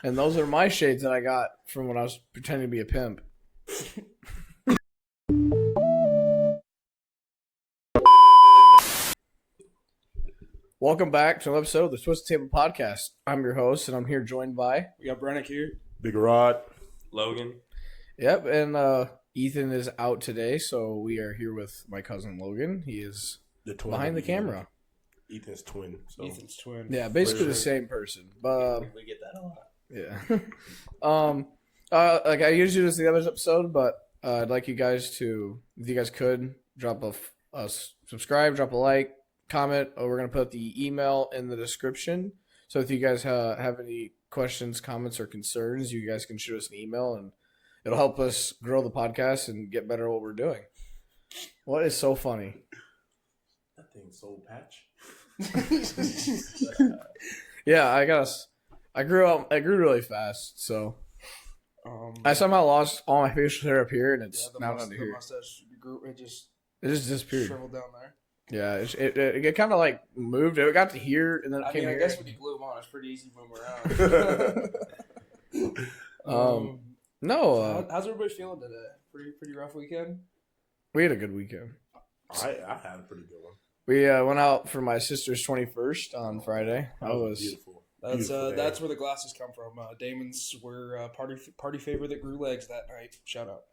And those are my shades that I got from when I was pretending to be a pimp. Welcome back to another episode of the Twisted Table Podcast. I'm your host, and I'm here joined by... We got Brennick here. Big Rod. Logan. Yep, and Ethan is out today, so we are here with my cousin Logan. He is The twin behind the camera. Ethan's twin. So. Ethan's twin. Yeah, basically the sure. same person. But We get that a lot. yeah. Like I usually do this in the other episode, but I'd like you guys to, if you guys could, drop a subscribe, drop a like, comment. We're gonna put the email in the description. So if you guys have any questions, comments, or concerns, you guys can shoot us an email, and it'll help us grow the podcast and get better at what we're doing. What is so funny? That thing's soul patch. Yeah, I grew really fast, so I somehow lost all my facial hair up here, and it's now under here. The mustache grew, it just disappeared. shriveled down there. Yeah, it kind of like moved. It got to here, and then it came I here. guess when you glue them on, it's pretty easy to move around. No, how's everybody feeling today? Pretty rough weekend. we had a good weekend. I had a pretty good one. We went out for my sister's 21st on Friday. That was beautiful. That's where the glasses come from. Damon's were party favor that grew legs that night. Shout out.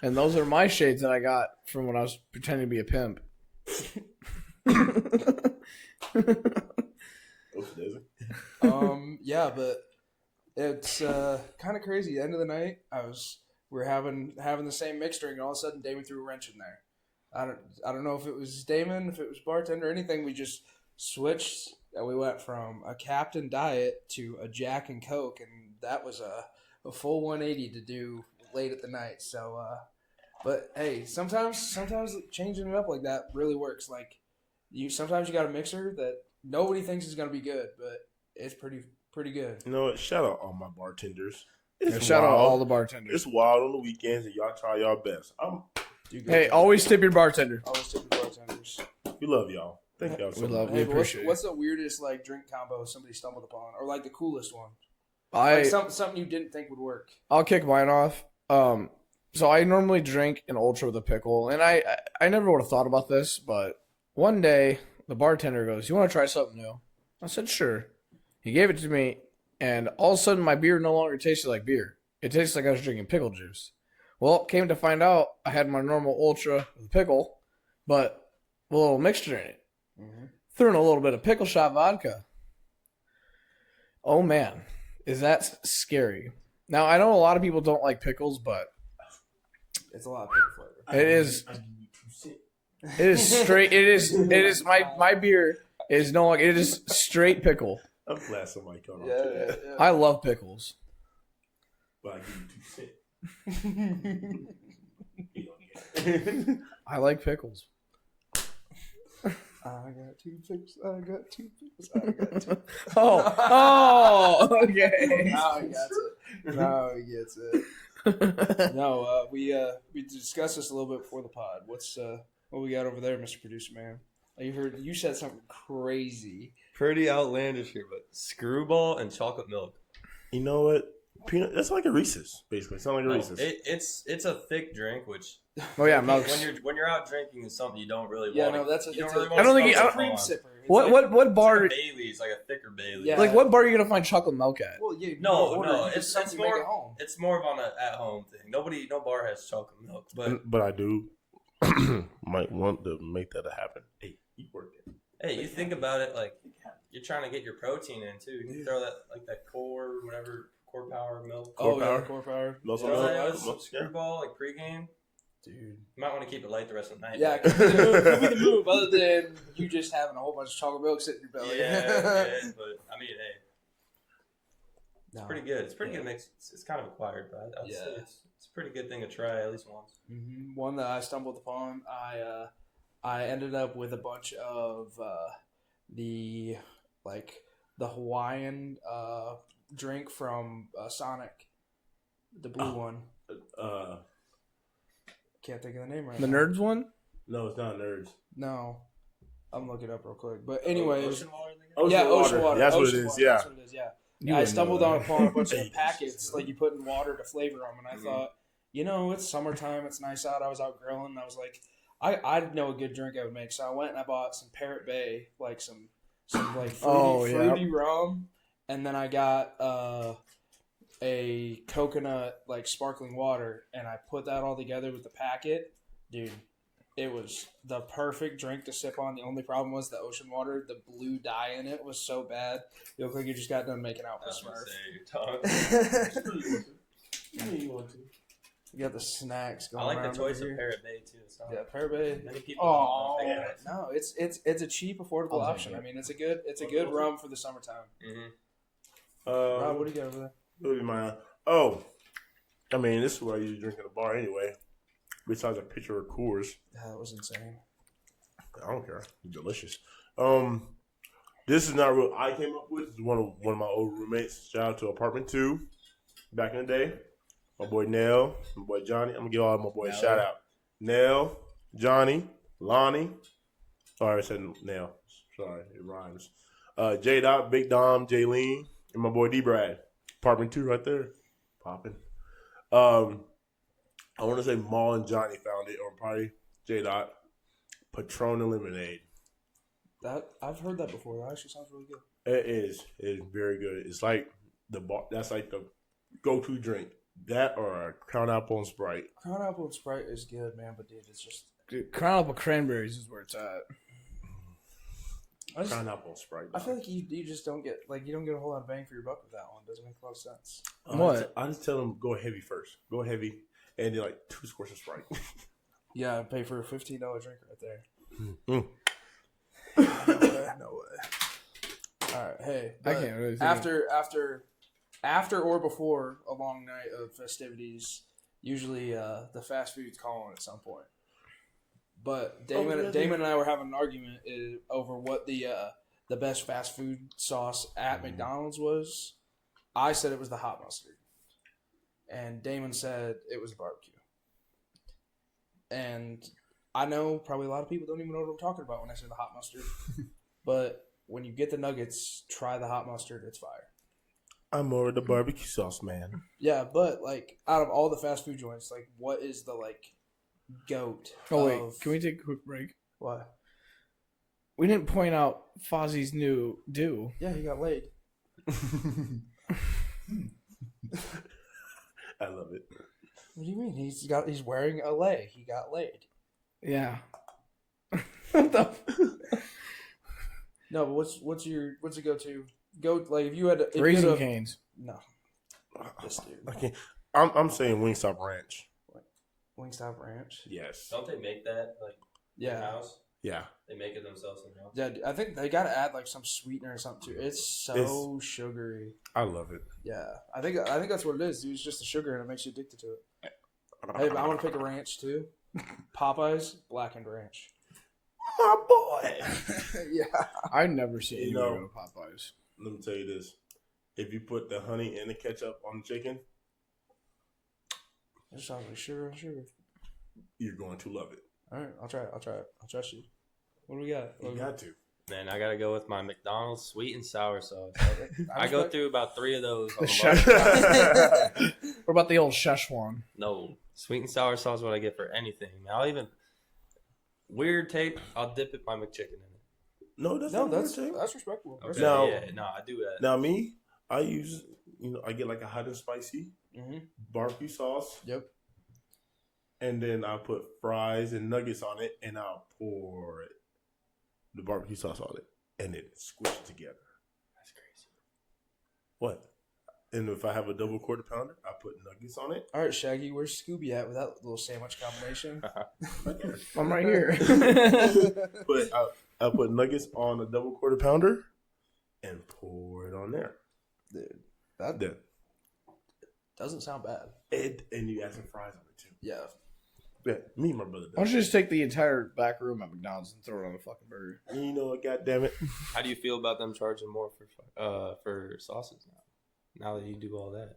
And those are my shades that I got from when I was pretending to be a pimp. Yeah, but it's kind of crazy. The end of the night, we were having the same mixed drink, and all of a sudden, Damon threw a wrench in there. I don't know if it was Damon, if it was bartender, or anything. We just switched, and we went from a Captain Diet to a Jack and Coke, and that was a full 180 to do late at the night. So, but hey, sometimes changing it up like that really works. Like sometimes you got a mixer that nobody thinks is gonna be good, but it's pretty good. You know what? Shout out all my bartenders. Shout out all the bartenders. It's wild on the weekends, and y'all try y'all best. Hey, always tip your bartender. Always tip the bartenders. We love y'all. Thank y'all so We love much. you. Hey, appreciate what's the weirdest like drink combo somebody stumbled upon, or like the coolest one? I Like something you didn't think would work. I'll kick mine off. So I normally drink an ultra with a pickle, and I never would have thought about this, but one day the bartender goes, "You want to try something new?" I said, "Sure." He gave it to me, and all of a sudden my beer no longer tasted like beer. It tasted like I was drinking pickle juice. Well, came to find out I had my normal ultra with a pickle, but with a little mixture in it. Mm-hmm. Threw in a little bit of pickle shot vodka. Oh man, is that scary? Now I know a lot of people don't like pickles, but It's a lot of pickle flavor. it is. It is straight. It is my beer is no longer. It is straight pickle. I'm glad somebody caught on Yeah, to that. yeah. I love pickles. But I give you 2 cents. I like pickles. I got two pickles. I got two pickles. I got two. Oh, okay. Now he gets it. No, we discussed this a little bit before the pod. What we got over there, Mr. Producer Man? You said something crazy. Pretty outlandish here, but screwball and chocolate milk. You know what? Peanut. That's like a Reese's, basically. It's not like a Reese's. It's a thick drink, which Oh yeah, milks. when you're out drinking is something you don't really Yeah, want. no, that's you don't it's really a, want I don't think to you- smoke I cream on. sipper. It's What like- what bar? It's like a Bailey's, like a thicker Bailey's. Yeah. Like what bar are you gonna find chocolate milk at? Well, yeah, No, it's it's something you more- make at home. It's more of on an at-home thing. No bar has chocolate milk, but But I do might want to make that happen. Hey, you work it. hey, you think about it, like you're trying to get your protein in too. You can throw that like that core power milk. Oh yeah, Power? core power. No, You know what that no, is? Screwball, like pregame. Dude. You might want to keep it light the rest of the night. Yeah, could be the move. Other than you just having a whole bunch of chocolate milk sitting in your belly. Yeah, it is, but I mean, hey, it's pretty good. It's pretty good mix. It's kind of acquired, but I'd say it's a pretty good thing to try at least once. Mm-hmm. One that I stumbled upon, I ended up with a bunch of the Hawaiian drink from Sonic, the blue one. Can't think of the name right The now. Nerds one? No, it's not Nerds. No, I'm looking it up real quick. But anyways, Ocean water, Ocean water. That's what Ocean it is. water, Yeah. That's what it is. Yeah. You I wouldn't know stumbled that. upon a bunch of packets like you put in water to flavor them, and I thought, it's summertime, it's nice out. I was out grilling, and I was like, I know a good drink I would make, so I went and I bought some Parrot Bay, like some like fruity rum, and then I got a coconut like sparkling water, and I put that all together with the packet, dude. It was the perfect drink to sip on. The only problem was the ocean water. The blue dye in it was so bad. You look like you just got done making out with Smurf. You got the snacks going. I like around the choice over of here. Parrot Bay too. It's not, Yeah, Parrot Bay. many people Oh don't think that. no, it's a cheap, affordable I'll take option. it. I mean, it's a good rum for the summertime. Rob, what do you got over there? What is mine? Oh, I mean, this is what I usually drink in a bar anyway. Besides a pitcher of Coors, That was insane. I don't care. It's delicious. This is not real. I came up with. It's one of my old roommates. Shout out to Apartment 2. Back in the day, my boy Nell, my boy Johnny. I'm gonna give all my boys a shout out. Nell, Johnny, Lonnie. Sorry, I said Nell. Sorry, it rhymes. J Dot, Big Dom, Jaylene, and my boy D Brad. Apartment 2 right there, popping. I want to say Maul and Johnny found it, or probably J Dot. Patron and lemonade. That I've heard that before. That actually sounds really good. It is. It is very good. It's like the bar. That's like the go-to drink. That or a Crown Apple and Sprite. Crown Apple and Sprite is good, man, but dude, it's just Dude, Crown Apple Cranberries is where it's at. Crown Apple and Sprite. I feel like you just don't get a whole lot of bang for your buck with that one. Doesn't make a lot of sense. I just tell them go heavy first. Go heavy, and then like 2 squirts of Sprite. Yeah, pay for a $15 drink right there. Mm. No way. All right, hey. I but can't really think after or before a long night of festivities, usually the fast food's calling at some point. But Damon and I were having an argument over what the best fast food sauce at McDonald's was. I said it was the hot mustard, and Damon said it was barbecue. And I know probably a lot of people don't even know what I'm talking about when I say the hot mustard. But when you get the nuggets, try the hot mustard. It's fire. I'm more of the barbecue sauce man. Yeah, but like out of all the fast food joints, like what is the like goat? Oh wait, of- can we take a quick break? What? We didn't point out Fozzie's new do. Yeah, he got laid. I love it. What do you mean? He's wearing a lay. He got laid. Yeah. What the? No, but what's your go-to? Like if you had to, Raising Cane's. No, this dude. Okay, I'm saying Wingstop Ranch. Wingstop Ranch. Yes. Don't they make that like in Yeah, house? Yeah. They make it themselves in house. yeah. I think they got to add like some sweetener or something to it. It's so sugary. I love it. Yeah, I think that's what it is, dude. It's just the sugar and it makes you addicted to it. Hey, but I want to pick a ranch too. Popeyes blackened ranch. My boy. Yeah. I've never seen You you know- go to Popeyes. Let me tell you this: if you put the honey and the ketchup on the chicken, It sounds like sugar and sugar. you're going to love it. All right, I'll try it. I'll trust you. What do we got? You got to. Man, I gotta go with my McDonald's sweet and sour sauce. I go through about 3 of those. On The the bar. What about the old Szechuan? No, sweet and sour sauce is what I get for anything. I'll even weird tape. I'll dip it my McChicken in it. No, that's No, not that's what I'm saying. respectable. Okay, No. yeah, no, I do that. Now me, I use I get like a hot and spicy Mm-hmm. barbecue sauce, Yep. and then I put fries and nuggets on it, and I'll pour the barbecue sauce on it, and it squished together. That's crazy. What? And if I have a double quarter pounder, I put nuggets on it. All right, Shaggy, where's Scooby at with that little sandwich combination? I'm right here. But I put nuggets on a double quarter pounder, and pour it on there. Dude, that Then doesn't sound bad. and you add some fries on it too. Yeah. Yeah, me and my brother. Why don't you just take the entire back room at McDonald's and throw it on a fucking burger? You know what? God damn it! How do you feel about them charging more for sauces now? Now that you do all that,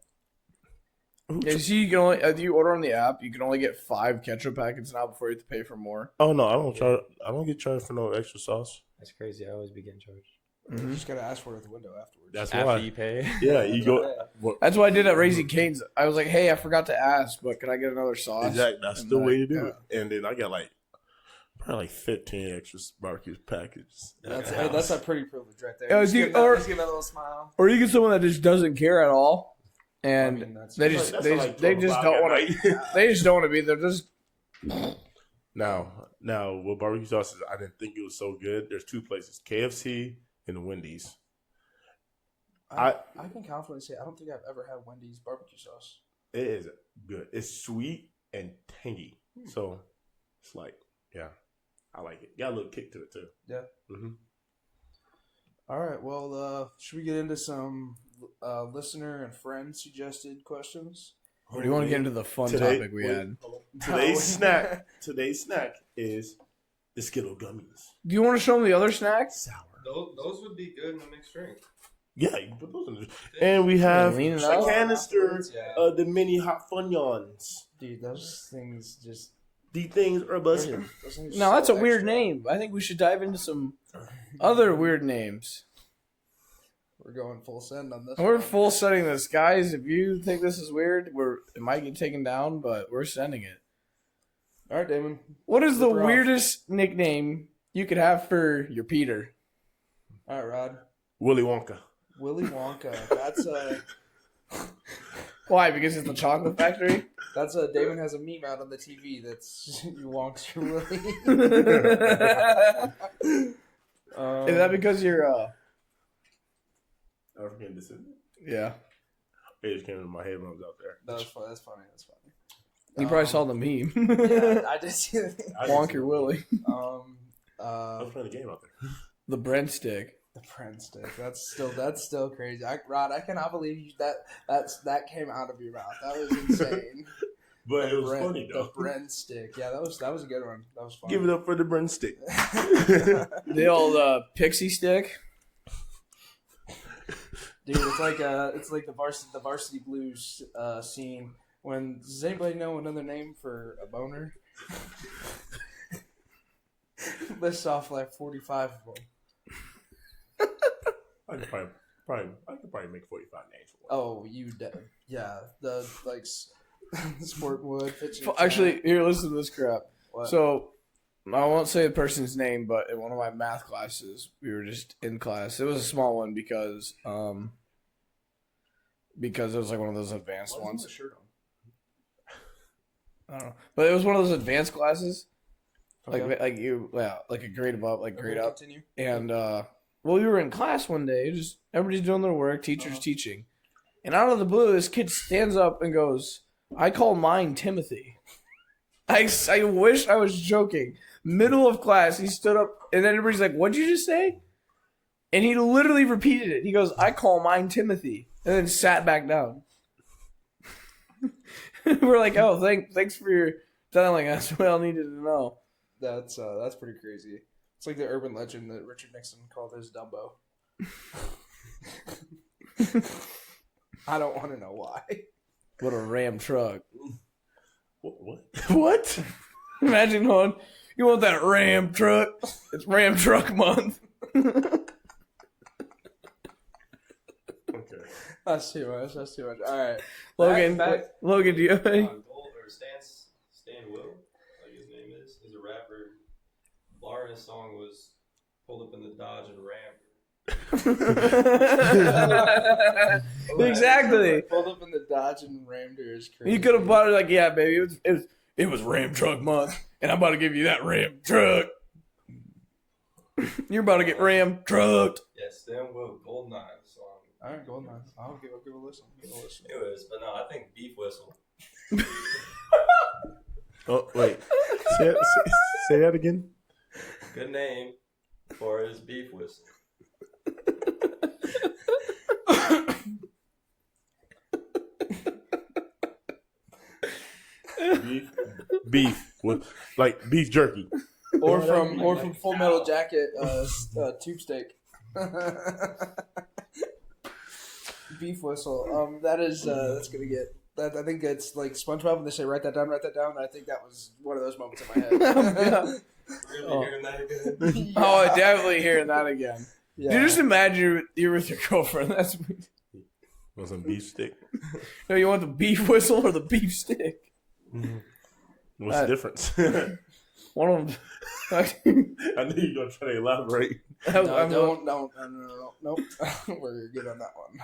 Yeah, you see, you can only if you order on the app, you can only get 5 ketchup packets now before you have to pay for more. Oh no, I don't get charged for no extra sauce. that's crazy. I always be getting charged. You just gotta ask for it at the window afterwards. That's After why. you pay. Yeah, you go. Well, That's what I did at Raising Cane's. I was like, hey, I forgot to ask, but can I get another sauce? exactly. That's And the like, way to do yeah. it. And then I got probably 15 extra barbecue packages. That's a pretty privilege right there. Yeah, Just you- give that- or- just give that little smile. Or you get someone that just doesn't care at all, and I mean, that's- they That's just like- they that's just, like they just 12 don't o'clock want at to. night. They just don't want to be there. Just Now, with barbecue sauces, I didn't think it was so good. There's two places, KFC and Wendy's. I can confidently say I don't think I've ever had Wendy's barbecue sauce. It is good. It's sweet and tangy. So it's like, yeah, I like it. Got a little kick to it too. Yeah. Mm-hmm. All right. Well, should we get into some listener and friend suggested questions? or do you want to get into the fun topic we had? Today's snack is the Skittle gummies. Do you want to show them the other snacks? Sour. Those would be good in the mixed drink. Yeah, you can put those in there. And we have Lean it a out. canister Yeah. of the mini hot funyuns. Dude, those things just. These things are busting. those things No, so that's a weird extra. name. I think we should dive into some other weird names. We're going full send on this. We're one. full sending this, guys. If you think this is weird, it might get taken down, but we're sending it. All right, Damon. What is the Rip her off. weirdest nickname you could have for your Peter? All right, Rod. Willy Wonka. Willy Wonka. That's Why? Because it's the chocolate factory? Damon has a meme out on the TV that's you Wonks your Willy. Is that because you're African descendant. yeah. It just came into my head when I was out there. That's funny. That's funny. That's funny. You probably saw the meme. Yeah, I did see that. I didn't Wonk see your it. Willy. I was playing the game out there. The Brent stick. The Prince stick. That's still crazy. Rod, I cannot believe that came out of your mouth. That was insane. But it was Brent- funny though. The Brent stick. Yeah, that was a good one. That was fun. Give it up for the Brent stick. The old pixie stick. Dude, it's like the varsity blues scene. When does anybody know another name for a boner? Lists off like 45 of them. I could probably make 45 names for one. Oh, yeah, the like Sportwood. Actually, here, listen to this crap. What? So, I won't say the person's name, but in one of my math classes, we were just in class. It was a small one because it was like one of those advanced Why is ones. the shirt on? I don't know, but it was one of those advanced classes, Okay. like a grade above, like grade Okay, up. Continue. And well, we were in class one day, just everybody's doing their work, teachers teaching, and out of the blue, this kid stands up and goes, "I call mine Timothy." I wish I was joking. Middle of class, he stood up, and then everybody's like, "What'd you just say?" And he literally repeated it. He goes, "I call mine Timothy," and then sat back down. We're like, "Oh, thanks for your telling us. What I needed to know." That's pretty crazy. It's like the urban legend that Richard Nixon called his Dumbo. I don't want to know why. What a Ram truck! What? What? Imagine going, "You want that Ram truck? It's Ram Truck Month." Okay. That's too much. All right. Logan, Back- Logan, do you have any? Stan Will, like his name is. He's a rapper. Laura's song was "Pulled Up in the Dodge and Rammed." Exactly. Pulled up in the Dodge and rammed her is crazy. You could have bought it like, "Yeah, baby, it was Ram Truck Month, and I'm about to give you that Ram truck. You're about to get Ram trucked." Yeah, Stan Will, Goldeneye song. All right, go on. I'll give a listen. Anyways, but no, I think Beef Whistle. Oh wait. Say that again. Good name for his Beef Whistle. Beef with like beef jerky. Or from Full Metal Jacket, tube steak. Beef whistle. That's gonna get. That I think it's like SpongeBob when they say write that down. I think that was one of those moments in my head. Really hearing that again? Oh, definitely hearing that again. Yeah. You just imagine you're with your girlfriend. That's weird. Want some beef stick? No, you want the beef whistle or the beef stick? What's the difference? One of them. I knew you were gonna try to elaborate. No, nope. We're good on that one.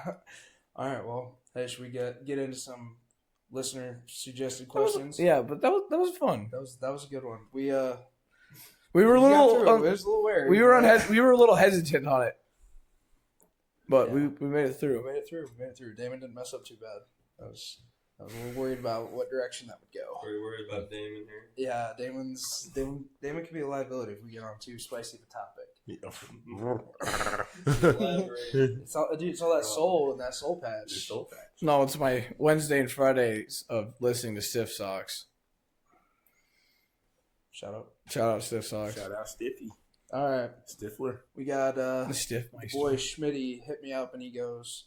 All right, well, hey, should we get into some listener suggested questions? Yeah, but that was fun. That was a good one. We We were a we got little. through it. It was a little weird. We were a little hesitant on it, but Yeah. we made it through. We made it through. Damon didn't mess up too bad. I was a little worried about what direction that would go. Are you worried about Damon here? Yeah, Damon could be a liability if we get on too spicy of a topic. It's all that soul and that soul patch. No, it's my Wednesday and Fridays of listening to Stiff Socks. Shout out. Shout out Stiff Socks. Shout out Stiffy. All right, Stifler. we got The Stiff Meister. boy Schmitty hit me up and he goes,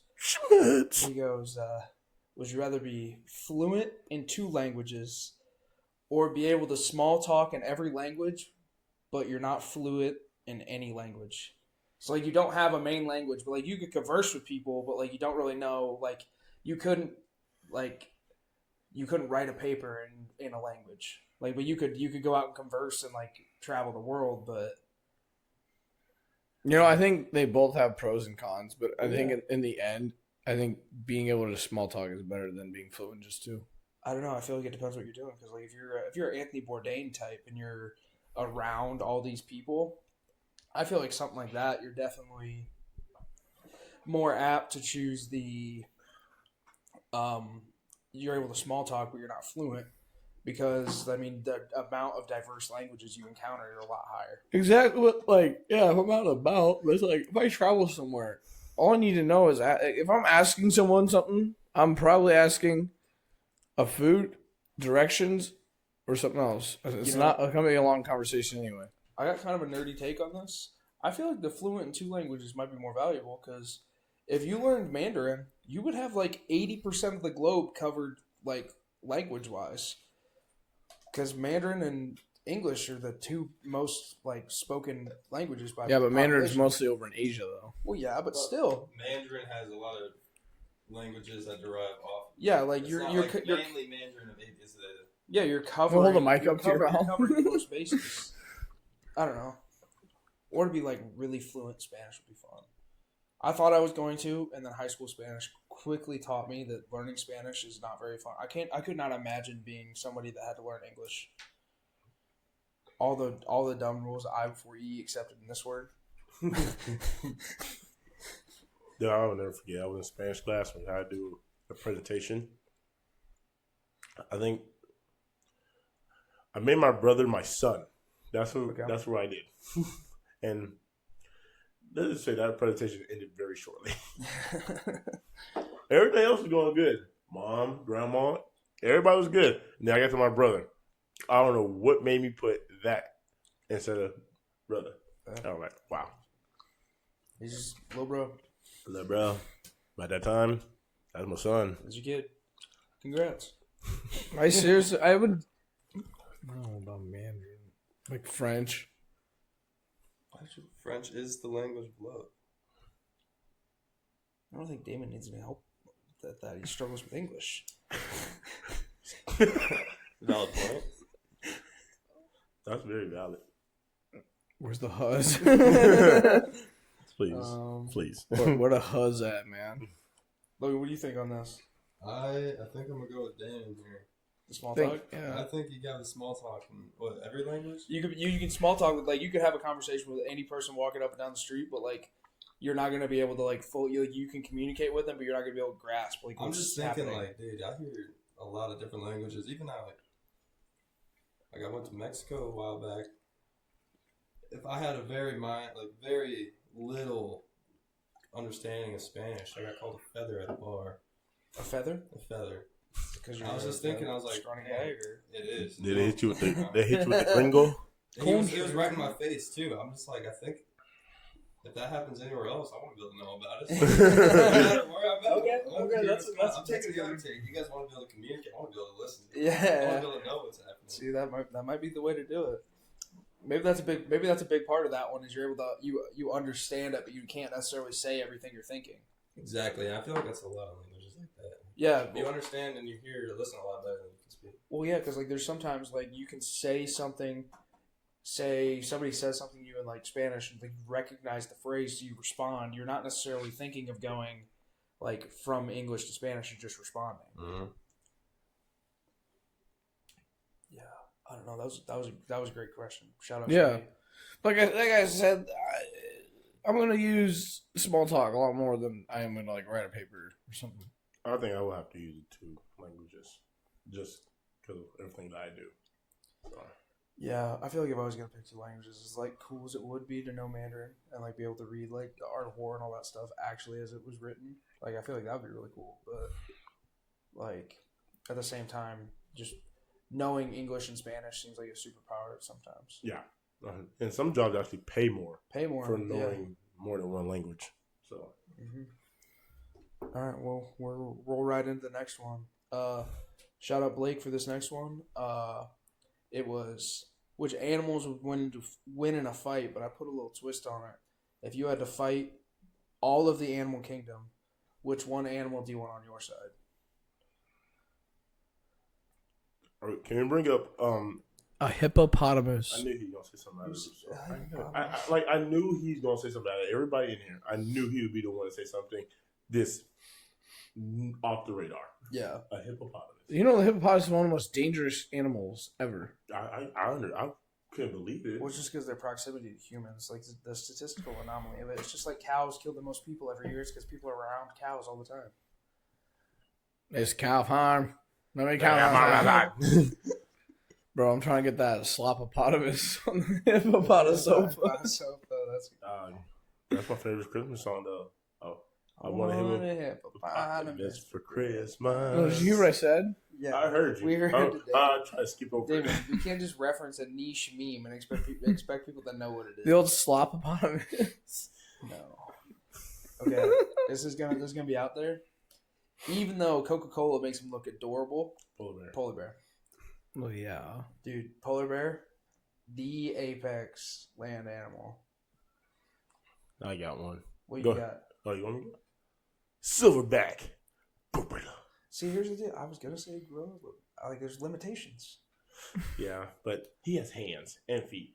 would you rather be fluent in 2 languages or be able to small talk in every language, but you're not fluent in any language? So, like, you don't have a main language, but, like, you could converse with people, but, like, you don't really know, like, you couldn't write a paper in a language. Like, but you could go out and converse and, like, travel the world, but... You know, I think they both have pros and cons, but I think in the end, I think being able to small talk is better than being fluent just too. I don't know. I feel like it depends what you're doing. Because, like, if you're an Anthony Bourdain type and you're around all these people, I feel like something like that, you're definitely more apt to choose the you're able to small talk, but you're not fluent. Because, I mean, the amount of diverse languages you encounter are a lot higher. Exactly. Like, yeah, if I'm out and about, but it's like if I travel somewhere, all I need to know is if I'm asking someone something, I'm probably asking a food, directions, or something else. It's not going to be a long conversation anyway. I got kind of a nerdy take on this. I feel like the fluent in 2 languages might be more valuable because if you learned Mandarin, you would have like 80% of the globe covered, like, language-wise. Because Mandarin and English are the 2 most, like, spoken languages by Yeah, but Mandarin's population. mostly over in Asia, though. Well, yeah, but still. Mandarin has a lot of languages that derive off. Yeah, like, It's you're not like mainly Mandarin is the. yeah, you're covering. Hold the mic you're up to your covering- mouth. you're covering most bases. I don't know. Or to be, like, really fluent Spanish would be fun. I thought I was going to, and then high school Spanish quickly taught me that learning Spanish is not very fun. I could not imagine being somebody that had to learn English. All the dumb rules I before E accepted in this word. Yeah, I'll never forget. I was in Spanish class when I had to do a presentation. I think I made my brother my son. That's what I did. And let's just say that presentation ended very shortly. Everything else was going good. Mom, grandma, everybody was good. And then I got to my brother. I don't know what made me put that instead of brother. I was like, wow. He's just little bro. Little bro. By that time, that's my son. That's your kid. Congrats. I seriously, I would. I don't know about Mandarin. Like French. French is the language of love. I don't think Damon needs any help with that he struggles with English. Valid point. That's very valid. Where's the huzz? Please. Please. Where the huzz at, man? Logan, what do you think on this? I think I'm gonna go with Dan here. The small talk? I think you got the small talk in every language. You can small talk with, like, you could have a conversation with any person walking up and down the street, but, like, you're not gonna be able to, like, you can communicate with them, but you're not gonna be able to grasp, like, I'm what's just thinking, happening. like, dude, I hear a lot of different languages. Even now, like I went to Mexico a while back. If I had a very little understanding of Spanish, I got called a feather at the bar. A feather? A feather. Because I was just thinking, I was like, scrawny man, guy, or it is. Did they hit you with the gringo? He was right in my face too. I'm just like, I think if that happens anywhere else, I want to be able to know about it. No matter where I'm at. Okay, that's I'm taking the other take. You guys want to be able to communicate. I want to be able to listen. I want yeah. to be able to know what's happening. See, that might be the way to do it. maybe that's a big part of that one is you're able to you understand it, but you can't necessarily say everything you're thinking. Exactly, and I feel like that's a lot of languages like that. Yeah, You understand and you hear or listen a lot better than you can speak. well, yeah, because like there's sometimes like you can say something, say somebody says something to you in like Spanish, and like you recognize the phrase, so you respond. You're not necessarily thinking of going like from English to Spanish. You're just responding. Mm-hmm. Yeah, I don't know. That was a great question. Shout out. Yeah. Shay. Like I said, I'm gonna use small talk a lot more than I am gonna like write a paper or something. I think I will have to use the 2 languages just because of everything that I do. So. Yeah, I feel like if I was gonna pick 2 languages, as like cool as it would be to know Mandarin and like be able to read like the Art of War and all that stuff actually as it was written, like I feel like that would be really cool. But like at the same time, just knowing English and Spanish seems like a superpower sometimes. Yeah. And some jobs actually pay more Pay more for knowing more than one language. So. Mm-hmm. All right, well we'll roll right into the next one. Shout out Blake for this next one. It was which animals would win in a fight, but I put a little twist on it. If you had to fight all of the animal kingdom, which one animal do you want on your side? All right, can you bring up? A hippopotamus. I knew he was gonna say something. I knew he's gonna say something. Everybody in here, I knew he would be the one to say something this off the radar. Yeah, A hippopotamus. You know, the hippopotamus is one of the most dangerous animals ever. I couldn't believe it. well, it's just because their proximity to humans, like the statistical anomaly of it. It's just like cows kill the most people every year. It's because people are around cows all the time. It's cow farm. Let me cow farm. Bro, I'm trying to get that slopopotamus on the hippopotamus sofa. That's my favorite Christmas song, though. Oh, I want a hippopotamus for Christmas. Oh, did you hear what I said? Yeah, I heard you. We heard I it. try to skip over David, it. you can't just reference a niche meme and expect people to know what it is. The old slopopotamus. No. Okay, this is gonna be out there. Even though Coca-Cola makes him look adorable, Polar bear. Oh, yeah. dude, polar bear, the apex land animal. I got one. What you Go got? Oh, you want me to go? Silverback. Gorilla. See, here's the deal. I was gonna say gorilla, but there's limitations. Yeah, but he has hands and feet.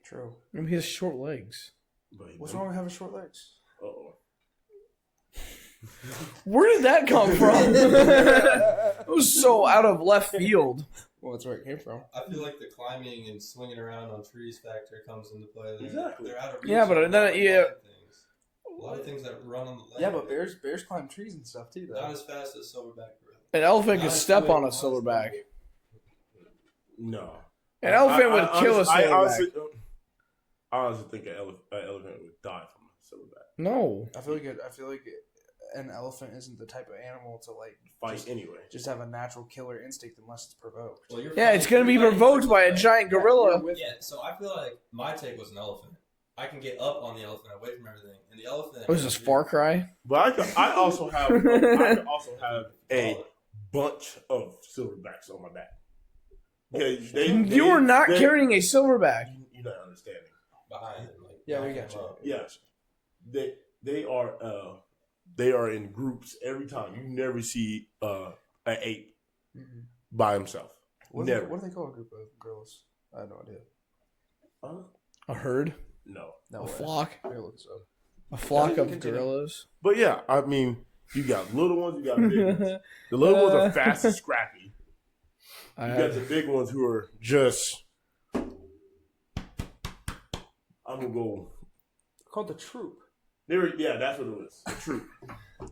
True. I mean, he has short legs. But What's wrong with having short legs? Uh-oh. Where did that come from? It was so out of left field. Well, that's where it came from. I feel like the climbing and swinging around on trees factor comes into play there. Exactly. They're out of reach. Yeah, but then, yeah. A lot of things that run on the land. Yeah, but bears climb trees and stuff too, though. Not as fast as silverback gorilla. An elephant Not could as step quick, on a not as silverback. No. An elephant would kill a silverback. I honestly think an elephant would die from a silverback. No. I feel like an elephant isn't the type of animal to like Fight anyway. just have a natural killer instinct unless it's provoked. Well, you're Yeah, fighting- it's going to be you're fighting provoked by a silverback. giant gorilla. Yeah, so I feel like my take was an elephant. I can get up on the elephant, away from everything, and the elephant. Was this Far Cry? But I also have a bunch of silverbacks on my back. You are not carrying a silverback. You're not understanding. behind. Like, Yeah, we backing got him you. up. Yes, they are in groups every time. You never see an ape Mm-hmm. by himself. What Never. do they call a group of gorillas? I have no idea. A herd? No. No A way. flock? Here, look this up. A flock of Continue. gorillas? But yeah, I mean, you got little ones, you got big ones. The little ones are fast and scrappy. You got the big ones who are just. I'm gonna go. Called the troop. Yeah, that's what it was. The troop.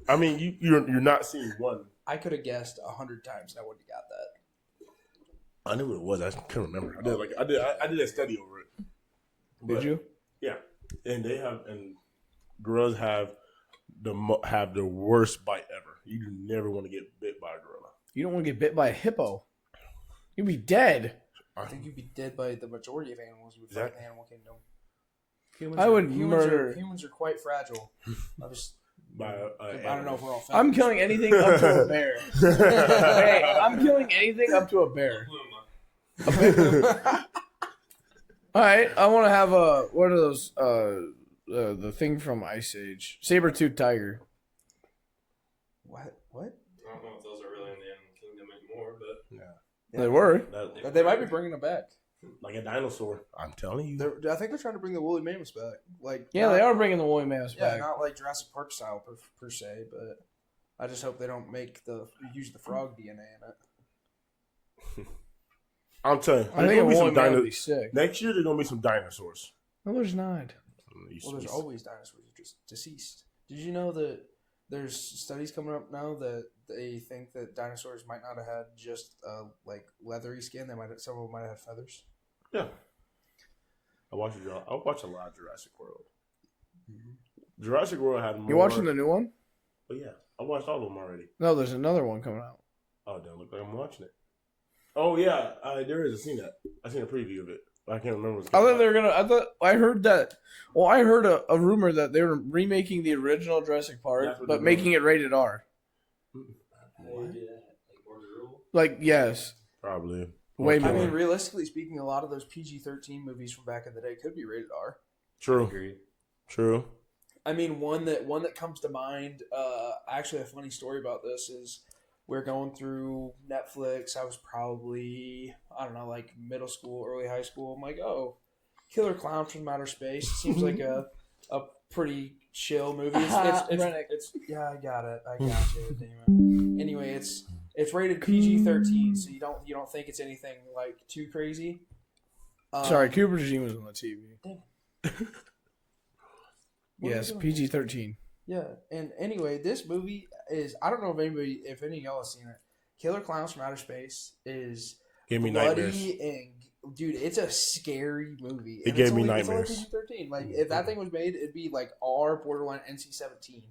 I mean, you're not seeing one. I could have guessed 100 times and I wouldn't have got that. I knew what it was. I couldn't remember. I did a study over it. Did But, you? Yeah, and gorillas have the worst bite ever. You never want to get bit by a gorilla. You don't want to get bit by a hippo. You'd be dead. I think you'd be dead by the majority of animals you would find in the animal kingdom. I would murder. Humans are quite fragile. I just. By I don't know if we're all. I'm killing anything up to a bear. Hey, I'm killing anything up to a bear. All right, I want to have a what are those? The thing from Ice Age, saber-tooth tiger. What? I don't know if those are really in the Animal Kingdom anymore, but They were. They might be bringing them back. Like a dinosaur. I'm telling you. I think they're trying to bring the woolly mammoths back. Like Yeah, not- they are bringing the woolly mammoths Yeah, back. not like Jurassic Park style per se, but I just hope they don't use the frog DNA in it. I'm telling you. I think a There's gonna be woolly some mammoth would be dinosaurs. sick. Next year, there's going to be some dinosaurs. No, there's not. Well, there's always dinosaurs just deceased. Did you know that there's studies coming up now that they think that dinosaurs might not have had just like leathery skin? Some of them might have had feathers. Yeah. I watch a lot of Jurassic World. Jurassic World had more. You watching the new one? Oh, yeah. I watched all of them already. No, there's another one coming out. Oh, it doesn't look like I'm watching it. Oh, yeah. There is. I've seen that. I've seen a preview of it. I can't remember. I thought they were gonna. I heard that. Well, I heard a rumor that they were remaking the original Jurassic Park, That's what but they're making it rated R. how do you do that? Like more rule? Like, yes, Probably. way I more. mean, realistically speaking, a lot of those PG-13 movies from back in the day could be rated R. True. Agreed. True. I mean, one that comes to mind. Actually, a funny story about this is we're going through Netflix. I was probably like middle school, early high school. I'm like, oh, Killer Clowns from Outer Space seems like a pretty chill movie. It's yeah, I got it. I got you. Damn it. Anyway, it's rated PG-13, so you don't think it's anything like too crazy. Sorry, Cooper Jean was on the TV. Damn. What are Yes, you doing? PG-13. Yeah, and anyway, this movie is, I don't know if any of y'all have seen it. Killer Clowns from Outer Space is Gave me nightmares. bloody and dude, it's a scary movie. It And gave it's me only nightmares. PG-13. Like if that thing was made, it'd be like R borderline NC-17.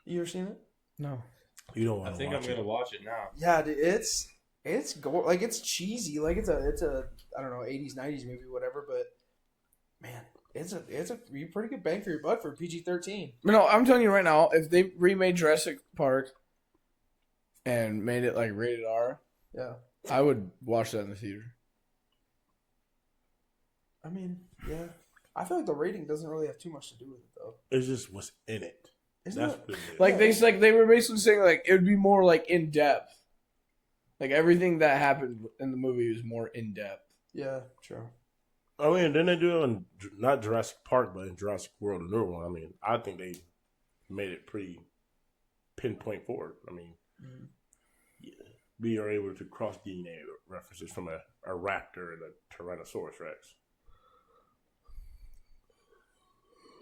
You ever seen it? No. You don't I want to think watch I'm gonna watch it now. Yeah, dude, it's like it's cheesy, like it's a I don't know 80s 90s movie whatever, but man, it's a pretty good bang for your buck for PG-13. No, I'm telling you right now, if they remade Jurassic Park and made it like rated R, Yeah, I would watch that in the theater. I mean, yeah, I feel like the rating doesn't really have too much to do with it though. It's just what's in it. Isn't That's it? what it is. Like they were basically saying like it would be more like in depth. Like everything that happened in the movie was more in depth. Yeah, true. I mean, then they do it in not Jurassic Park, but in Jurassic World, the newer one. I mean, I think they made it pretty pinpoint forward. I mean, yeah, we are able to cross DNA references from a raptor and a Tyrannosaurus Rex.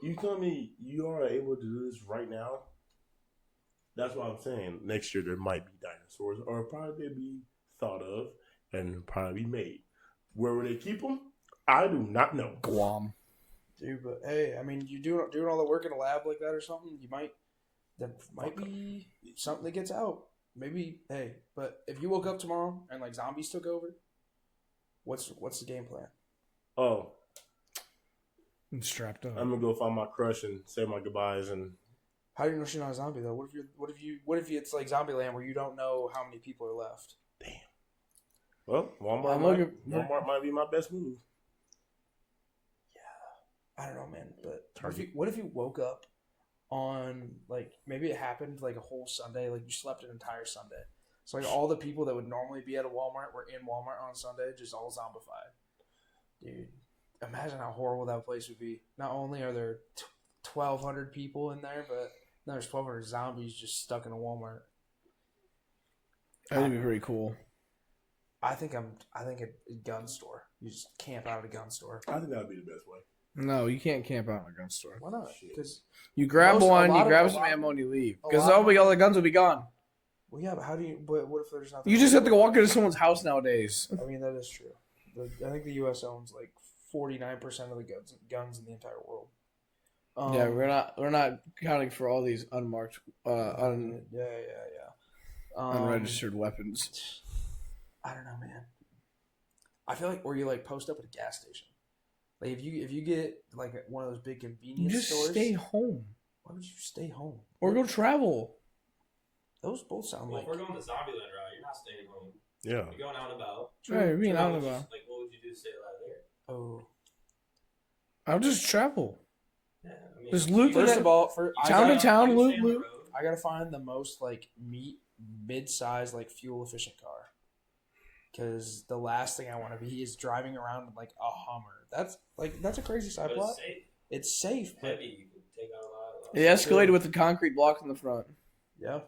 You tell me you are able to do this right now? That's what I'm saying. Next year there might be dinosaurs, or probably be thought of and probably be made. Where will they keep them? I do not know. Guam. Dude, but hey, I mean, you doing all the work in a lab like that or something, that might be something that gets out. Maybe, hey, but if you woke up tomorrow and like zombies took over, what's the game plan? Oh, I'm strapped up. I'm gonna go find my crush and say my goodbyes. And How do you know she's not a zombie though? What if it's like Zombieland where you don't know how many people are left? damn. Well, Walmart, I'm might, looking- Walmart might be my best move. I don't know, man. But Target. what if you woke up on like maybe it happened like a whole Sunday, like you slept an entire Sunday. So like all the people that would normally be at a Walmart were in Walmart on Sunday, just all zombified. Dude, imagine how horrible that place would be. Not only are there 1,200 people in there, but now there's 1,200 zombies just stuck in a Walmart. That'd be pretty cool. I think a gun store. You just camp out at a gun store. I think that would be the best way. No, you can't camp out in a gun store. Why not? Shit. Because You grab Most- a one, lot you of- grab a some lot- ammo, and you leave. a Because lot all the guns will be gone. well, yeah, but how do you? But what if there's nothing? You just have to go walk into someone's house nowadays. I mean, that is true. I think the U.S. owns like 49% of the guns in the entire world. Yeah, we're not counting for all these unmarked, yeah. unregistered weapons. I don't know, man. I feel like, or you like post up at a gas station. Like if you get like one of those big You convenience just stores, stay home why would you stay home? or go travel. Those both sound Well, like if we're going the Zombieland route, you're not staying home. Yeah. You're going out and about. Right, you're being true. out and about. Like, what would you do to stay alive there? Oh, I'll just travel. Yeah, I mean, Just loot first the of all, town to town, you loot, stay on the loot. road. I gotta find the most like mid-size like fuel efficient car. Because the last thing I want to be is driving around in like a Hummer. That's a crazy side But plot. it's safe. It's safe, but Heavy, you can take out a lot. It escalated with the concrete block in the front. yeah.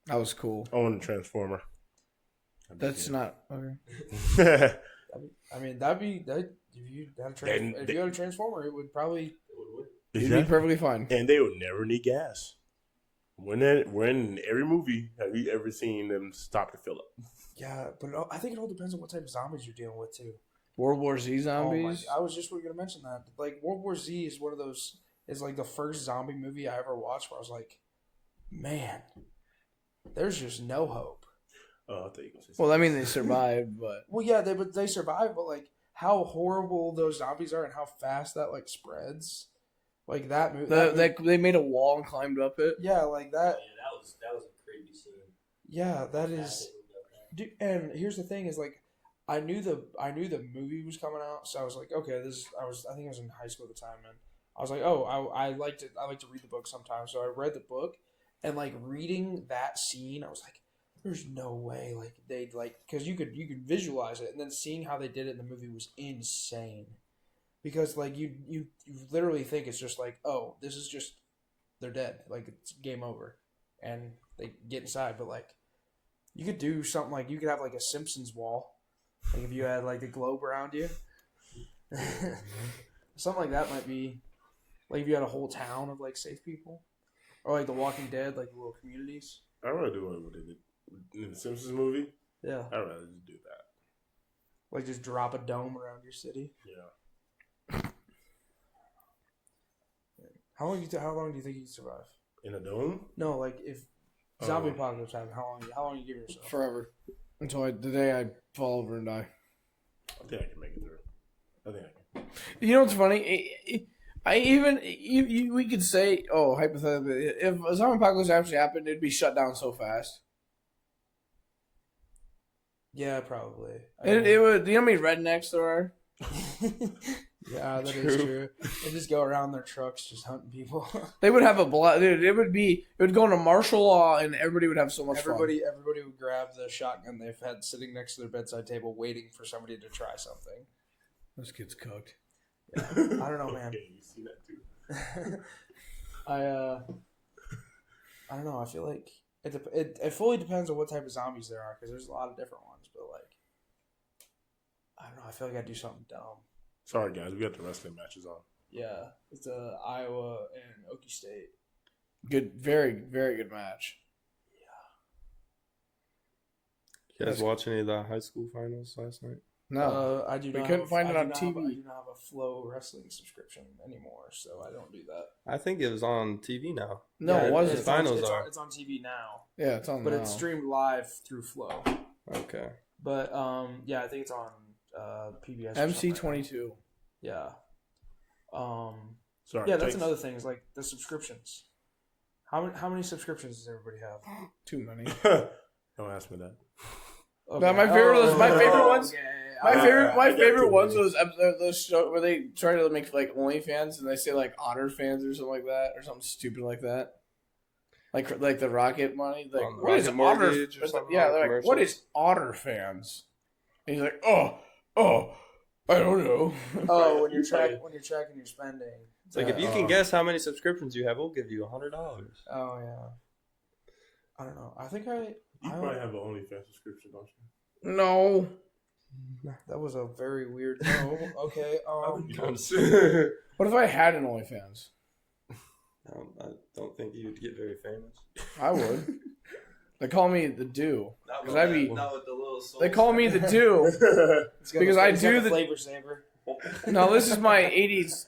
That was cool. I want a transformer. That's not okay. I mean, that'd be that if you had if you had a transformer, it would probably. You'd be perfectly fine. And they would never need gas. When in every movie have you ever seen them stop to fill up? Yeah, but I think it all depends on what type of zombies you're dealing with too. World War Z Oh zombies. I was just going to mention that. Like World War Z is one of those. Is like the first zombie movie I ever watched where I was like, man, there's just no hope. Oh, I thought you were gonna say Well, I mean, they survived, but Well, yeah, they survive, but like how horrible those zombies are and how fast that like spreads, like that movie. they made a wall and climbed up it. Yeah, like that. Yeah, that was a creepy scene. Yeah, that is. Dude, and here's the thing: is like, I knew the movie was coming out, so I was like, okay, I think I was in high school at the time, and I was like, oh, I like to read the book sometimes, so I read the book, and like reading that scene, I was like, there's no way, like they'd like, because you could visualize it, and then seeing how they did it in the movie was insane, because like you literally think it's just like, oh, this is just they're dead, like it's game over, and they get inside, but like. You could do something like you could have like a Simpsons wall, like if you had like a globe around you. Something like that might be like if you had a whole town of like safe people, or like The Walking Dead, like little communities. I'd rather do what they did in the Simpsons movie. Yeah, I'd rather just do that. like just drop a dome around your city. Yeah. How long do you think you'd survive? In a dome? No, like if zombie apocalypse happened, how long you give yourself? Forever. Until the day I fall over and die. I think I can make it through. I think I can. You know what's funny? We could say, oh, hypothetically, if a zombie apocalypse actually happened, it'd be shut down so fast. Yeah, probably. It would. You know how many rednecks there are? Yeah, that is true. They just go around their trucks just hunting people. They would have a dude. It would go into martial law, and everybody would have so much fun. Everybody would grab the shotgun they've had sitting next to their bedside table, waiting for somebody to try something. This kid's cooked. Yeah. I don't know, man. Okay, you see that too. I don't know. I feel like it fully depends on what type of zombies there are, because there's a lot of different ones. But like, I don't know. I feel like I'd do something dumb. Sorry, guys. We got the wrestling matches on. Yeah, it's Iowa and Okie State. Good, very, very good match. You guys watch any of the high school finals last night? No, I do. we not couldn't have- find I it do on not have- TV. I do not have a Flow wrestling subscription anymore, so I don't do that. I think it was on TV now. no, Yeah, it wasn't. it's finals it's are. it's on TV now, Yeah, it's on. but now. it's streamed live through Flow. Okay. But yeah, I think it's on PBS. or MC something like that. 22. Yeah. Sorry. Yeah, that's takes- another thing. Is like the subscriptions. How many subscriptions does everybody have? Too many. Don't ask me that. No, my favorite was- my favorite ones- Okay. My I got favorite too ones many. was those show where they try to make like OnlyFans and they say like Otter fans or something like that or something stupid like that. Like the Rocket money. Like On the what is Rocket Otter? Mortgage or something Yeah, on they're like, what commercials? is Otter fans? And he's like, oh, I don't know. Oh, when you're tracking your spending. It's like if you can guess how many subscriptions you have, we'll give you $100. Oh yeah. I don't know. I think You probably have an OnlyFans subscription, don't you? No. that was a very weird. No. Okay. What if I had an OnlyFans? I don't think you'd get very famous. I would. They call me the Do. Not 'Cause with, I'd be- not with the little soul They call me the Do. It's got Because the- I it's got do the the- flavor saver. No, this is my 80s.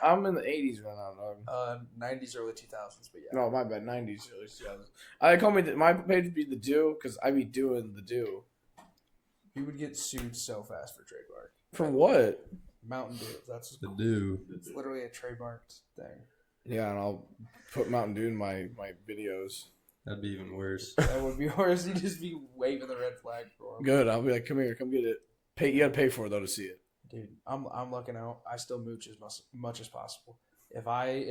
I'm in the 80s right now, dog. 90s, early 2000s, but yeah. No, my bad. 90s, early 2000s. I call me my page would be the Do because I be doing the Do. You would get sued so fast for trademark. For what? Mountain Dew. That's The do. it's literally a trademarked thing. Yeah, and I'll put Mountain Dew in my videos. That'd be even worse. That would be worse. You'd just be waving the red flag for him. Good. I'll be like, come here, come get it. You gotta pay for it though to see it. Dude, I'm looking out. I still mooch as much as possible. If I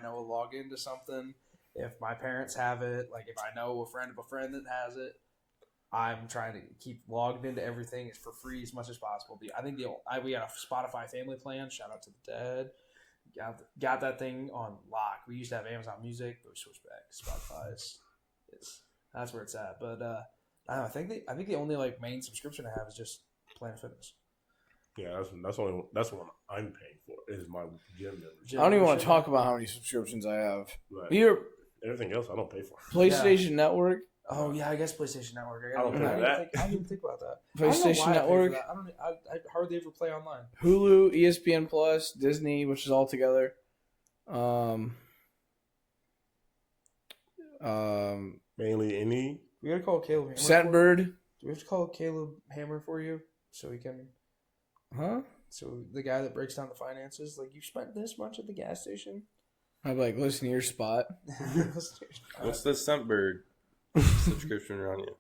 know a login to something, if my parents have it, like if I know a friend of a friend that has it, I'm trying to keep logged into everything for free as much as possible. I think we got a Spotify family plan. Shout out to the dad. Got that thing on lock. We used to have Amazon Music, but we switched back. Spotify's that's where it's at. But I don't know, I think the only like main subscription I have is just Planet Fitness. Yeah, that's what I'm paying for is my gym membership. I don't even want to talk about how many subscriptions I have. But Here, everything else I don't pay for. PlayStation Network, Oh yeah, I guess PlayStation Network. I don't pay for that. I didn't even think about that. PlayStation Network, I hardly ever play online. Hulu, ESPN Plus, Disney, which is all together. Mainly any. We gotta call Caleb Hammer. Scentbird, Do we have to call Caleb Hammer for you so he can? huh? So the guy that breaks down the finances, like you spent this much at the gas station. I'm like, listen to your spot. What's the Scentbird subscription around you?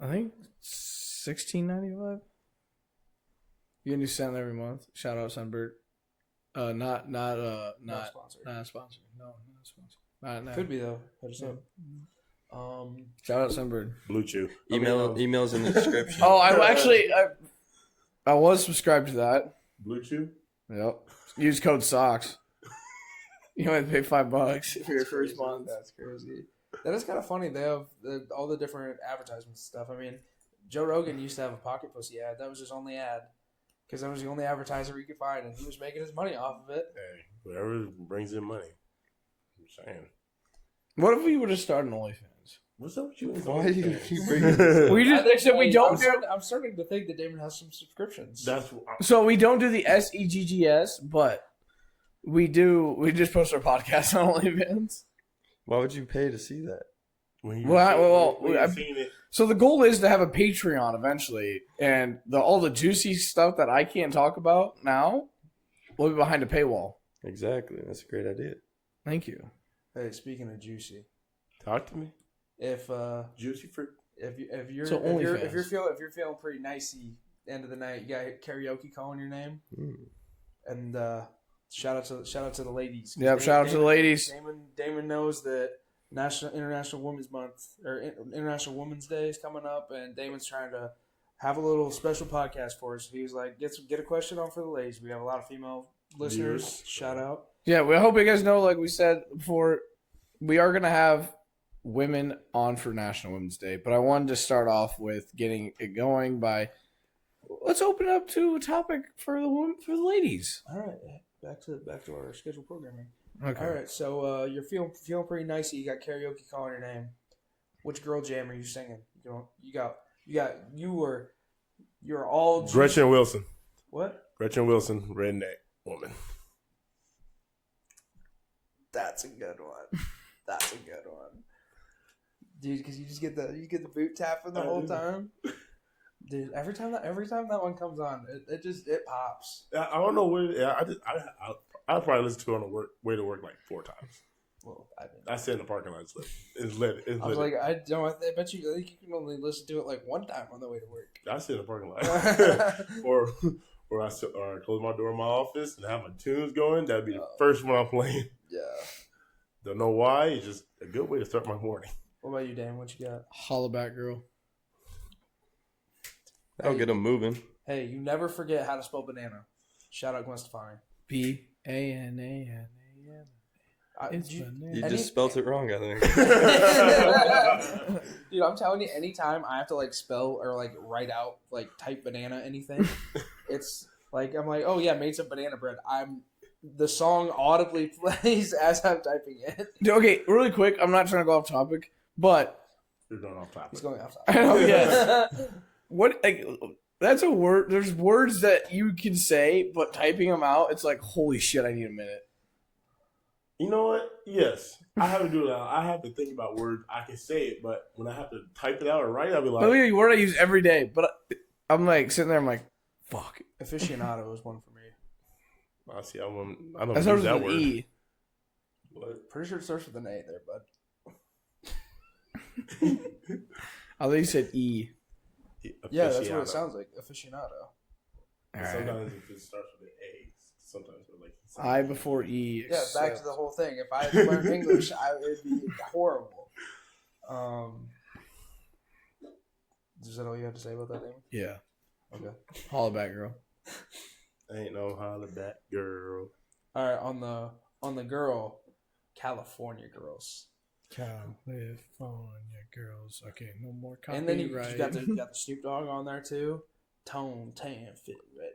I think $16.95. You can do Scent every month. Shout out Scentbird. Not sponsored. Not a sponsor. No, not a sponsor. Not. Could be though. Hit us up. Shout out Scentbird. Blue Chew. Emails in the description. Oh, I was subscribed to that. Blue Chew. Yep. Use code SOCKS. You only pay $5 for your first month. That's crazy. That is kind of funny. They have all the different advertisements and stuff. I mean, Joe Rogan used to have a Pocket Pussy ad. That was his only ad because that was the only advertiser he could find, and he was making his money off of it. Hey, whatever brings in money. I'm saying. What if we would have started an OnlyFans? What's up with you? Why do you keep bringing this? We just except we don't do. I'm starting to think that Damon has some subscriptions. That's So we don't do the SEGGS, but we do. We just post our podcast on OnlyFans. Why would you pay to see that? when I've seen it. So the goal is to have a Patreon eventually, and all the juicy stuff that I can't talk about now will be behind a paywall. Exactly. That's a great idea. Thank you. Hey, speaking of juicy, Talk to me. if Juicy fruit. if you're So if you're OnlyFans. feeling pretty nicey end of the night, you got karaoke calling your name, and shout out to the ladies. Yep. Shout out to the ladies. Damon knows that International Women's Month or International Women's Day is coming up, and Damon's trying to have a little special podcast for us. He was like, get a question on for the ladies. We have a lot of female listeners. Viewers. Shout out. Yeah, we hope you guys know, like we said before, we are gonna have women on for National Women's Day, but I wanted to start off with getting it going by let's open up to a topic for the ladies. All right, back to our scheduled programming. Okay. All right, so you're feeling pretty nicey. You got karaoke calling your name. Which girl jam are you singing? You're all Gretchen Wilson. What? Gretchen Wilson, redneck woman. That's a good one. That's a good one, dude. Because you just get the boot tapping the whole time, dude. Every time that one comes on, it pops. I don't know where. I probably listen to it on the way to work like 4 times. Well, I sit in the parking lot. It's lit. I was like, I think you can only listen to it like one time on the way to work. I sit in the parking lot, or I close my door in my office and have my tunes going. That'd be the first one I'm playing. Yeah. Don't know why. It's just a good way to start my morning. What about you, Dan? What you got? Hollaback girl. That'll get them moving. Hey, you never forget how to spell banana. Shout out Gwen Stefani. BANANA. It's You banana. just spelt it wrong, I think. Dude, I'm telling you, anytime I have to like spell or like write out like type banana anything, it's like I'm like, oh yeah, made some banana bread. The song audibly plays as I'm typing it. Okay, really quick. I'm not trying to go off topic, but You're going off topic. He's going outside. I know. Yes. What? Like, that's a word. There's words that you can say, but typing them out, it's like, holy shit! I need a minute. You know what? Yes, I have to do that. I have to think about words. I can say it, but when I have to type it out or write it, I'll be like, But a word I use every day, but I'm like sitting there. I'm like, fuck. Aficionado is one for me. I see. I don't That use starts that with word. an E. What? Pretty sure it starts with an A there, bud. I thought you said E. Yeah, that's what Aficionado. it sounds like. Aficionado. All right. Sometimes it starts with an A. Sometimes it's like I before E. Yeah, back to the whole thing. If I had to learn English, it'd be horrible. Is that all you had to say about that, Damon? Yeah. Okay. Holla back, girl. Ain't no holla back, girl. All right, on the girl, California girls. California girls. Okay, no more copyright. And then you got the Snoop Dogg on there too. Tone, tan, fit, ready.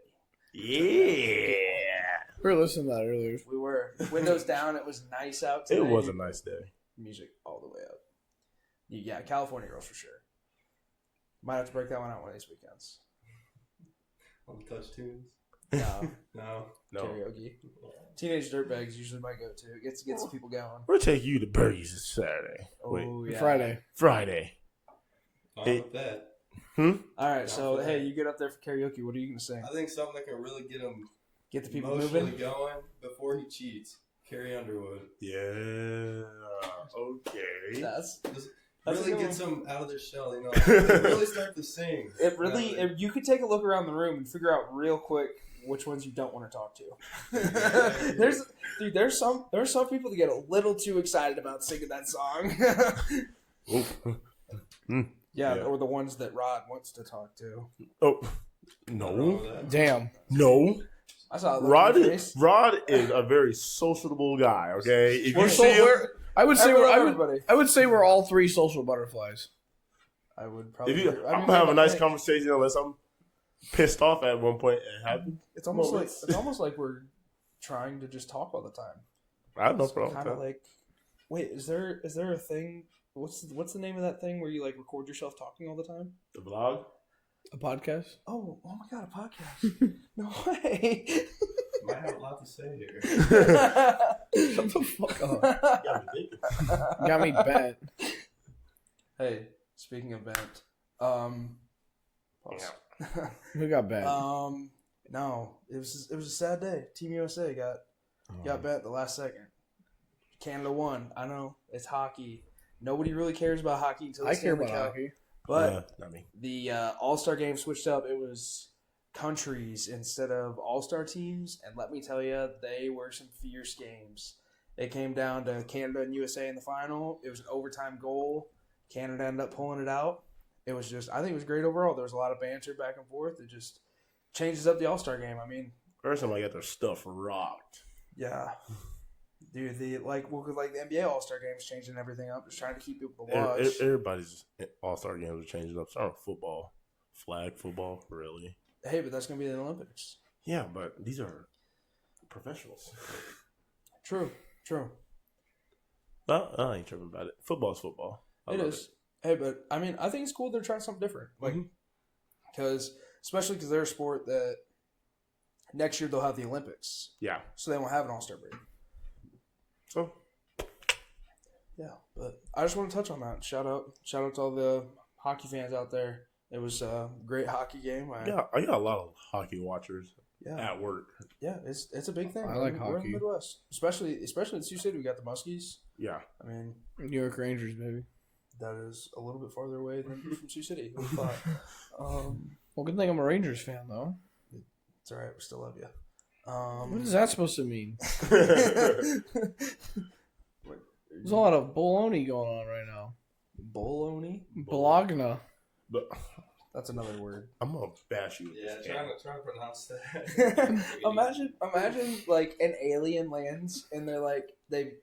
Yeah. We were listening to that earlier. We were windows down. It was nice out today. It was a nice day. Music all the way up. Yeah, California girls for sure. Might have to break that one out one of these weekends. On the touch tunes. No, No. No. karaoke. Teenage Dirtbags usually my go-to. It gets people going. We'll take you to Burgies this Saturday. Wait, Oh, yeah. Friday. Friday. Fine Hey. with that. All right, Down so for hey, that. you get up there for karaoke. What are you gonna sing? I think something that can really get him Get the people emotionally moving. going before he cheats. Carrie Underwood. Yeah. Okay. That's Really a good gets them out of their shell, you know. They really start to sing. it. Really, if you could take a look around the room and figure out real quick which ones you don't want to talk to. There's some people that get a little too excited about singing that song. Yeah, Yeah. or the ones that Rod wants to talk to. Oh. Nothing wrong with No. that. Damn. No. I saw a look Rod on your face. Rod is a very sociable guy, okay? If you We're see him, I would say Everybody. I would say we're all three social butterflies. I would probably. if you, I I'm mean, gonna have a nice hey, conversation unless I'm pissed off at one point and happen. It's almost like moments. we're trying to just talk all the time. I have no It's problem. kind with of that. like, wait, is there a thing? What's the name of that thing where you like record yourself talking all the time? The vlog. A podcast? Oh my god, a podcast! No way. Might have a lot to say here. Shut the fuck up. Got me thinking. You got me bent. Hey, speaking of bent, pause. Who got bent? No, it was a sad day. Team USA got bent the last second. Canada won. I know it's hockey. Nobody really cares about hockey until I the care Stanley about Cup. hockey. But not me. the All-Star game switched up. It was countries instead of All-Star teams, and let me tell you, they were some fierce games. It came down to Canada and USA in the final. It was an overtime goal. Canada ended up pulling it out. It was just, I think it was great overall. There was a lot of banter back and forth. It just changes up the All-Star game. I mean, First time I got their stuff rocked. yeah. Dude, the NBA All-Star game is changing everything up. Just trying to keep people to watch. Everybody's All-Star games are changing up. Starting with football. Flag football, really. Hey, but that's going to be the Olympics. Yeah, but these are professionals. True. Well, I ain't tripping about it. Football's football. I It love is. Hey, but I mean, I think it's cool they're trying something different. Like, Mhm. especially because they're a sport that next year they'll have the Olympics, Yeah. so they won't have an All-Star break. So, Yeah, but I just want to touch on that. Shout out to all the hockey fans out there. It was a great hockey game. I got a lot of hockey watchers yeah, at work. it's a big thing. I like We're in hockey. the Midwest, especially in Sioux City. We got the Muskies. Yeah. I mean, New York Rangers, baby. that is a little bit farther away than from Sioux City. Who thought? Well, good thing I'm a Rangers fan, though. It's all right. We still love you. What is that supposed to mean? There's a lot of baloney going on right now. Bologna? Bologna. But That's another word. I'm gonna bash you. with Yeah, this trying game. to pronounce that. imagine like an alien lands and they're like they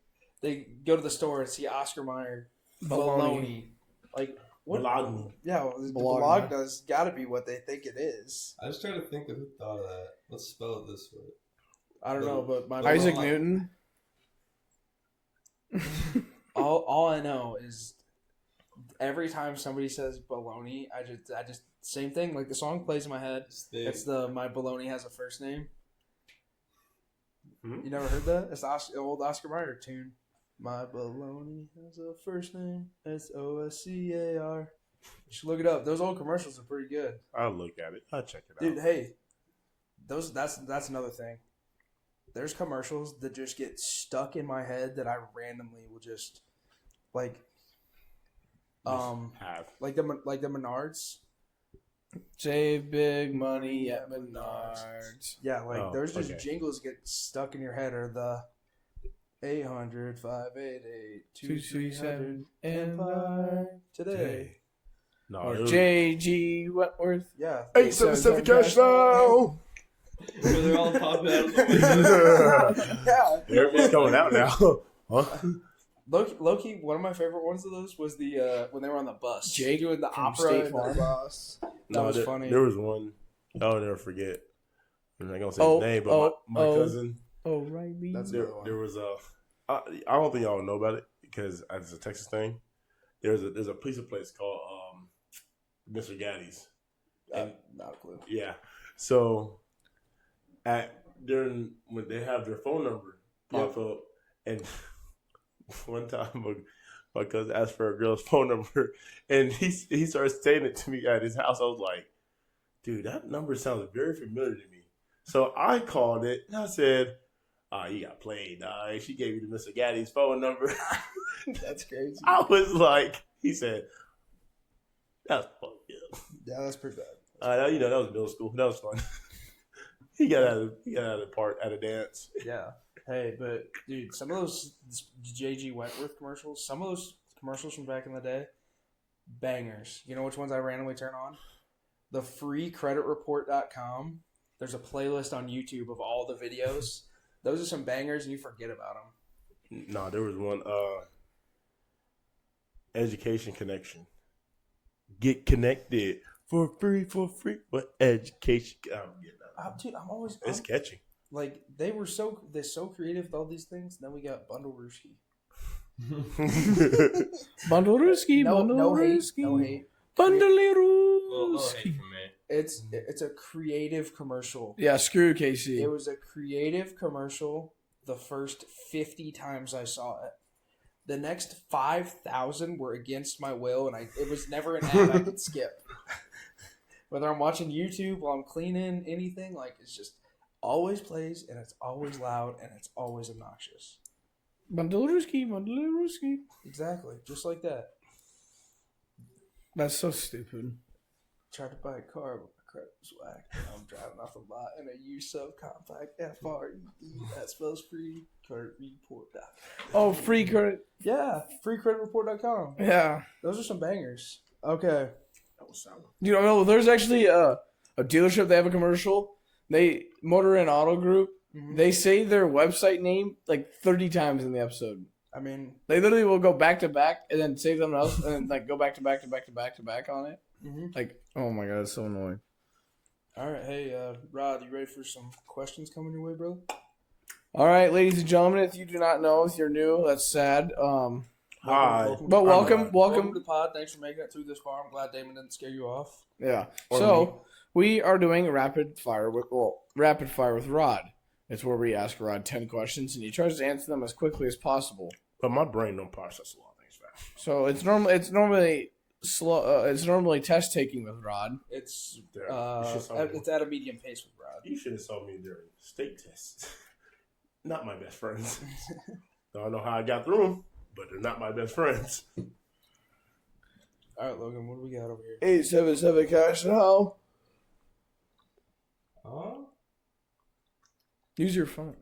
go to the store and see Oscar Mayer bologna. Like what? Bologna. Yeah, well, the Bologna. bologna's got to be what they think it is. I was trying to think of who thought of that. Let's spell it this way. I don't know, but my Isaac bologna- Newton. All I know is every time somebody says baloney, I just same thing. Like the song plays in my head. It's the my baloney has a first name. Hmm? You never heard that? It's the old Oscar Mayer tune. My baloney has a first name. SOSCAR. You should look it up. Those old commercials are pretty good. I'll look at it. I'll check it out. Dude, hey. That's another thing. There's commercials that just get stuck in my head that I randomly will just like Have. like the Menards. Save big money at Menards. Yeah, like Oh, there's just okay. jingles get stuck in your head, or the 800-588-2300 and today. No, Or it was J.G. Wentworth. Yeah. 877 cash now. So they're all popping out of the Yeah. Everything's coming out now. Huh? Low-key, one of my favorite ones of those was the when they were on the bus. Jake doing the from opera State and Farm. the bus. That was funny. There was one. I'll never forget. I'm not gonna say Oh, his name, but oh, my oh. cousin. Oh, right. That's There, another one. there was a. I don't think y'all know about it because it's a Texas thing. There's a pizza place called Mr. Gaddy's. Not a clue. Yeah. So during when they have their phone number pop up, and one time my cousin asked for a girl's phone number, and he started saying it to me at his house. I was like, dude, that number sounds very familiar to me. So I called it and I said, "Oh, you got played. She gave you the Mr. Gaddy's phone number." That's crazy. I was like, he said, "That's fucked up." Yeah, that's pretty bad. That was middle school. That was fun. he got out of the part at a dance. Yeah. Hey, but dude, some of those J.G. Wentworth commercials, some of those commercials from back in the day, bangers. You know which ones I randomly turn on? The freecreditreport.com. There's a playlist on YouTube of all the videos. Those are some bangers, and you forget about them. No, there was one. Education Connection. Get connected for free. What education? Dude, I'm always It's catchy. like they're so creative with all these things. And then we got Bundle Rooski. Bundle Ruski, No Bundle hate, Ruski. no hate. Bundle Well, no hate Ruski. from me. It's a creative commercial. Yeah, screw Casey. It was a creative commercial the first 50 times I saw it. The next 5,000 were against my will, and it was never an ad I could skip. Whether I'm watching YouTube while I'm cleaning, anything, like it's just always plays, and it's always loud, and it's always obnoxious. Bundle Ruski, Bundle Ruski. Exactly, just like that. That's so stupid. Tried to buy a car, but my credit was whack. Now I'm driving off the lot in a used subcompact FREE that spells free credit report. Oh, free credit. Yeah, freecreditreport.com. Yeah. Those are some bangers. Okay. That was sound. You know, there's actually a dealership. They have a commercial. Motor and Auto Group. Mhm. They say their website name like 30 times in the episode. I mean, They literally will go back to back and then say something else and then like go back to back to back to back to back on it. mhm. Like, oh my god, it's so annoying. All right. Hey, Rod, you ready for some questions coming your way, brother? All right, ladies and gentlemen, if you do not know, if you're new, that's sad. Hi. But welcome. Welcome to the pod. Thanks for making it through this far. I'm glad Damon didn't scare you off. Yeah. Or So we are doing rapid fire with Rod. It's where we ask Rod 10 questions and he tries to answer them as quickly as possible. But my brain don't process a lot of things fast. So it's normally slow. It's normally test taking with Rod. It's There. You should saw me. it's at a medium pace with Rod. You should have saw me during state tests. Not my best friends. Don't know how I got through them, but they're not my best friends. All right, Logan, what do we got over here? 877 cash now. Huh? Use your phone.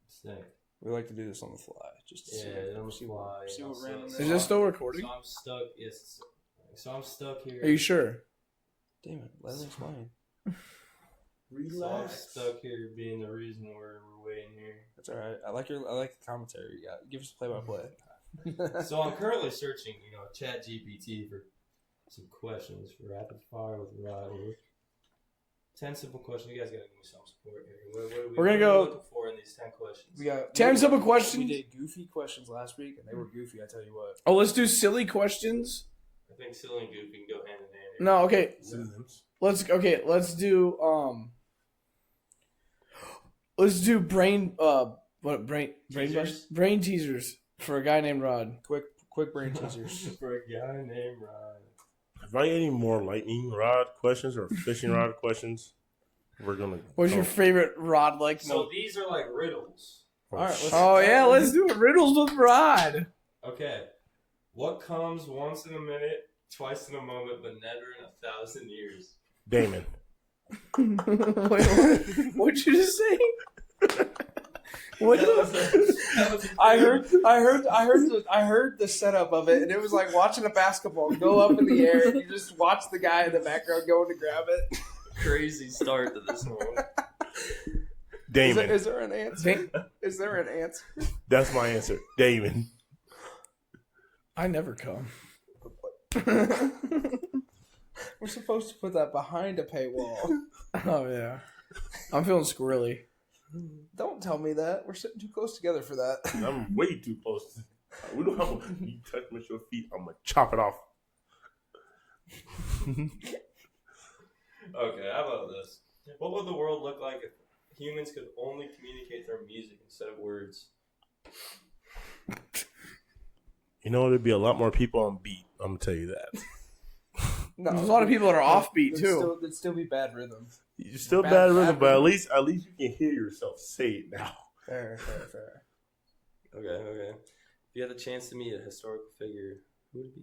Sick. We like to do this on the fly, just to Yeah, on the fly. see you know, what so- random. so Is this still recording? So I'm stuck. Yes. So I'm stuck here. Are you sure? Damn it, let him explain. So I'm stuck here being the reason we're waiting here. That's all right. I like the commentary you got. Give us a play-by-play. So I'm currently searching, Chat GPT for some questions for rapid fire with Rod. 10 simple questions. You guys gotta give me some support here. We're gonna what go- are we looking for in these 10 questions. We got 10 simple We questions. did goofy questions last week, and they were goofy. I tell you what. Oh, let's do silly questions. I think silly and goofy can go hand in hand here. No, okay. Synonyms. Let's do Teasers? brain teasers for a guy named Rod. Quick brain teasers. For a guy named Rod. If I get any more lightning rod questions or fishing rod questions, we're gonna. What's your favorite Rod like? So these are like riddles. All right, let's- Oh yeah, let's do it. Riddles with Rod. Okay. What comes once in a minute Twice in a moment, but never in 1,000 years. Damon. Wait, what'd you just say? What? That was I heard the setup of it, and it was like watching a basketball go up in the air, and you just watch the guy in the background going to grab it. crazy start to this one. Damon. Is there an answer? Is there an answer? That's my answer. Damon. I never come. We're supposed to put that behind a paywall. Oh yeah, I'm feeling squirrely. Don't tell me that. We're sitting too close together for that. I'm way too close. We don't have you touch me with your feet, I'm gonna chop it off. Okay, how about this? What would the world look like if humans could only communicate through music instead of words? You know, there'd be a lot more people on beat. I'm gonna tell you that. No, There's a lot of people that are offbeat too. There'd still be bad rhythm. You're still Bad- bad rhythm, bad but at rhythm. least you can hear yourself say it now. Fair. Okay. If you had the chance to meet a historical figure, who would it be?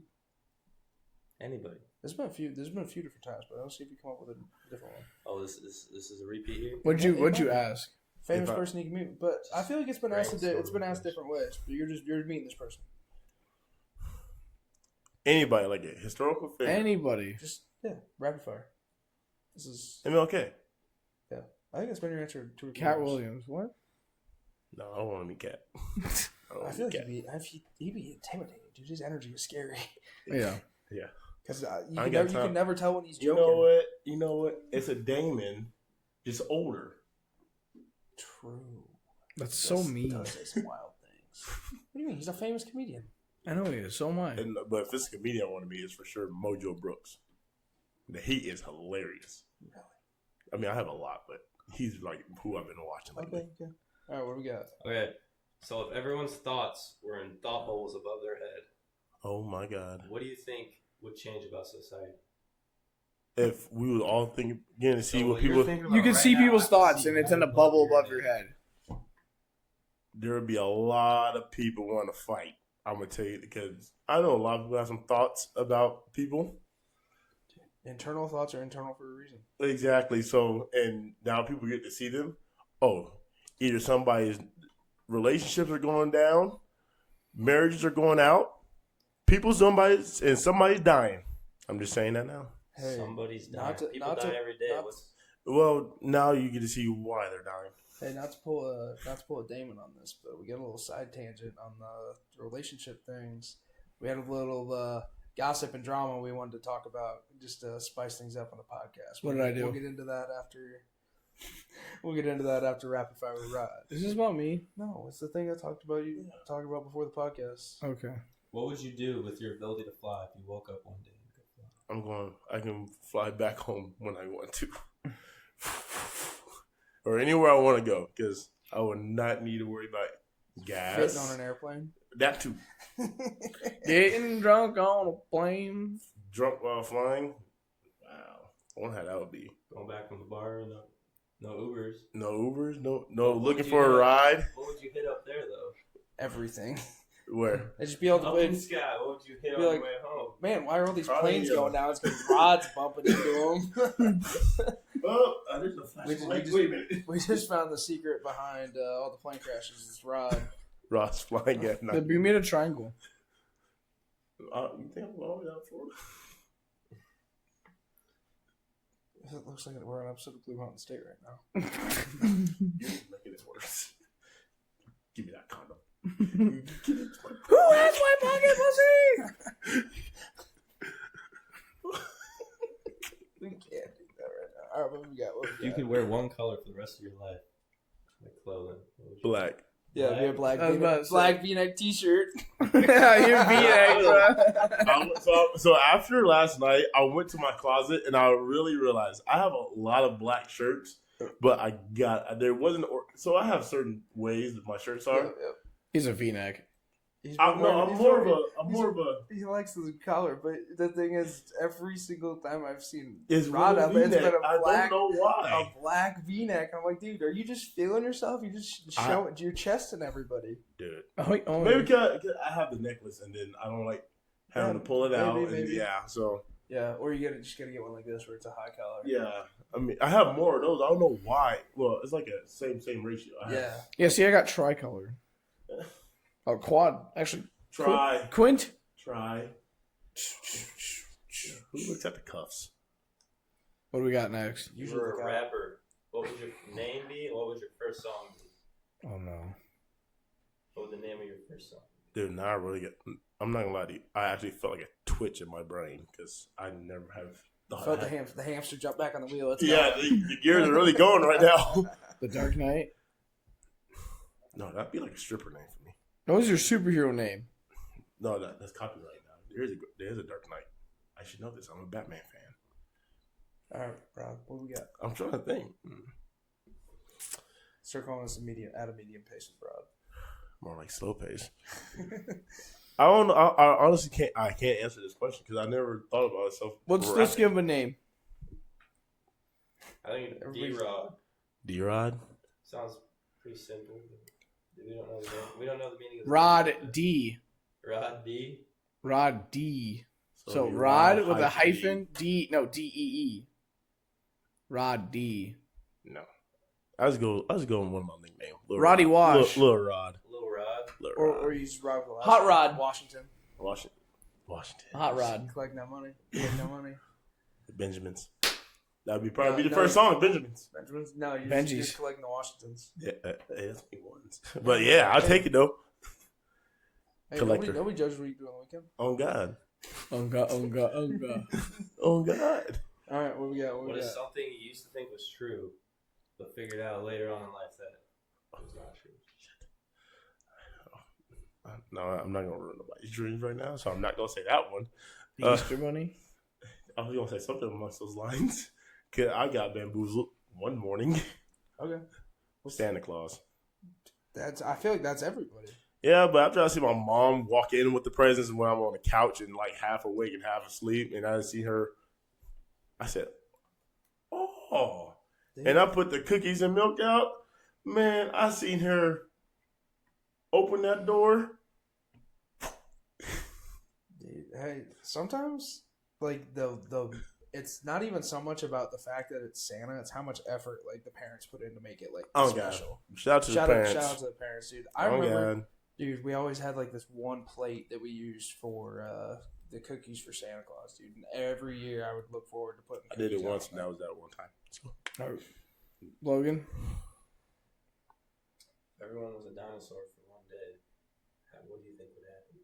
Anybody. There's been a few different times, but I'll see if you come up with a different one. Oh, this is a repeat here? What'd you ask? Famous If I- person you can meet, but I feel like it's been asked. Brainstorm. It's been asked different ways. But you're meeting this person. Anybody like a historical figure? Anybody? Just rapid fire. This is MLK. I think that's been your answer to Cat Williams. What? No, I don't want to meet Cat. I feel like he'd be intimidating, dude. His energy is scary. Yeah. Because you I ain't got can time. never tell when he's You joking. know what? It's a Damon, just older. True. That's so mean. Does say some wild things. What do you mean? He's a famous comedian. I know he is. So am I. But if it's a comedian I want to meet, it's for sure Mojo Brooks. He is hilarious. Really? I mean, I have a lot, but he's like who I've been watching lately. Okay. All right, what do we got? Okay, so if everyone's thoughts were in thought bubbles above their head, Oh my God! what do you think would change about society? If we would all think again to see So what you're people, thinking about You can right see now, people's I can thoughts, see and it's in a one bubble above your head. there would be a lot of people want to fight. I'm gonna tell you because I know a lot of people have some thoughts about people. Internal thoughts are internal for a reason. Exactly. So, and now people get to see them. Oh, either somebody's relationships are going down, marriages are going out, somebody's dying. I'm just saying that now. Hey, Somebody's dying. not to- People not die to- every day. not- Well, now you get to see why they're dying. Hey, not to pull a Damon on this, but we got a little side tangent on the relationship things. We had a little gossip and drama we wanted to talk about, just to spice things up on the podcast. What did I do? We'll get into that after. We'll get into that after Rapid Fire with Rod. Is this about me? No, it's the thing I talked about talking about before the podcast. Okay. What would you do with your ability to fly if you woke up one day and could fly? I can fly back home when I want to. Or anywhere I want to go, because I would not need to worry about gas. Fitting on an airplane. That too. Getting drunk on a plane. Drunk while flying. Wow. I wonder how that would be. Going back from the bar, no Ubers. No Ubers, no What looking would you for a do? ride. What would you hit up there though? Everything. Where? They just be able Up in the to. sky. What would you hit on Be the like- way home? Man, why are all these Probably, planes going down? It's because Rod's bumping into them. Oh, there's a We just- flashlight. we Wait a minute. We just found the secret behind all the plane crashes. It's Rod. Ross flying at They night. beat me at a triangle. You think I'm going down Florida? It looks like we're on an episode of Blue Mountain State right now. You're making it worse. Give me that condom. Who has my pocket pussy? We can't do that right now. All right, what we got? What we You got? could wear one color for the rest of your life, like clothing. What would you- Black. Yeah, we have black I was about V-neck, to say. black V-neck T-shirt. Yeah, you're V-neck, bro. So after last night, I went to my closet and I really realized I have a lot of black shirts, but so I have certain ways that my shirts are. He's a V-neck. I'm more of a. He likes the collar, but the thing is, every single time I've seen It's Rod really up, it's been V-neck. a I black, don't know why. a black V-neck. I'm like, dude, are you just feeling yourself? You just show it to your chest and everybody. Dude, Oh, maybe because I have the necklace and then I don't like having to pull it out. maybe. And yeah, so Yeah, or you just gotta get one like this where it's a high calorie. yeah. I mean, I have more of those. I don't know why. Well, it's like a same ratio. I have. Yeah. Yeah, see, I got tricolor. Oh, quad. Actually, Try. Quint. Who looks at the cuffs? What do we got next? You were a rapper. What would your name be? And what would your first song be? Oh, no. What would the name of your first song be? Dude, now I really get. I'm not gonna lie to you. I actually felt like a twitch in my brain because I never have. Felt the hamster jump back on the wheel. Let's Yeah, go. the gears are really going right now. The Dark Knight. No, that'd be like a stripper name for me. What was your superhero name? No, that's copyright now. There's a Dark Knight. I should know this. I'm a Batman fan. All right, Rob. What do we got? I'm trying to think. Start calling us at a medium pace with Rob. More like slow pace. I don't know. I honestly can't. I can't answer this question because I never thought about it. So Let's give him a name. I think D-Rod. D-Rod. Sounds pretty simple. We don't know the name. We don't know the meaning of the Rod name. D. Rod D. Rod D. So you Rod with a hyphen hyphen D. No, D-E-E. Rod D. No. I was going with one of my nicknames. Roddy Wash. Little Rod. Little Rod. Little Or Rod. you just Rob with the last Hot name. Rod. Washington. Washington. Hot Rod. Collecting that money. Collecting that money. The Benjamins. That'd be probably be the first song, Benjamins. Benjamins? No, you're Benjis. just collecting the Washingtons. Yeah, that's me ones. But yeah, I'll take it though. Hey, Collector. nobody judges what you do on the weekend. On God. Unga, unga, unga. On God. All right, what we got? What What we is got? something you used to think was true, but figured out later on in life that it was not true? No, I'm not gonna ruin nobody's dreams right now, so I'm not gonna say that one. The Easter Bunny. I was gonna say something amongst those lines. Cause I got bamboozled one morning. Okay. Santa Claus. I feel like that's everybody. Yeah, but after I see my mom walk in with the presents when I'm on the couch and like half awake and half asleep, and I see her, I said, "Oh!" And I put the cookies and milk out. Man, I seen her open that door. Dude, hey, sometimes like the it's not even so much about the fact that it's Santa; it's how much effort like the parents put in to make it like Oh God! special. Shout out to the parents. Shout out to the parents, dude. I Oh remember, God! dude. We always had like this one plate that we used for the cookies for Santa Claus, dude. And every year I would look forward to putting. I did it cookies out once, on and that was that one time. So. Logan. Everyone was a dinosaur for one day. What do you think would happen?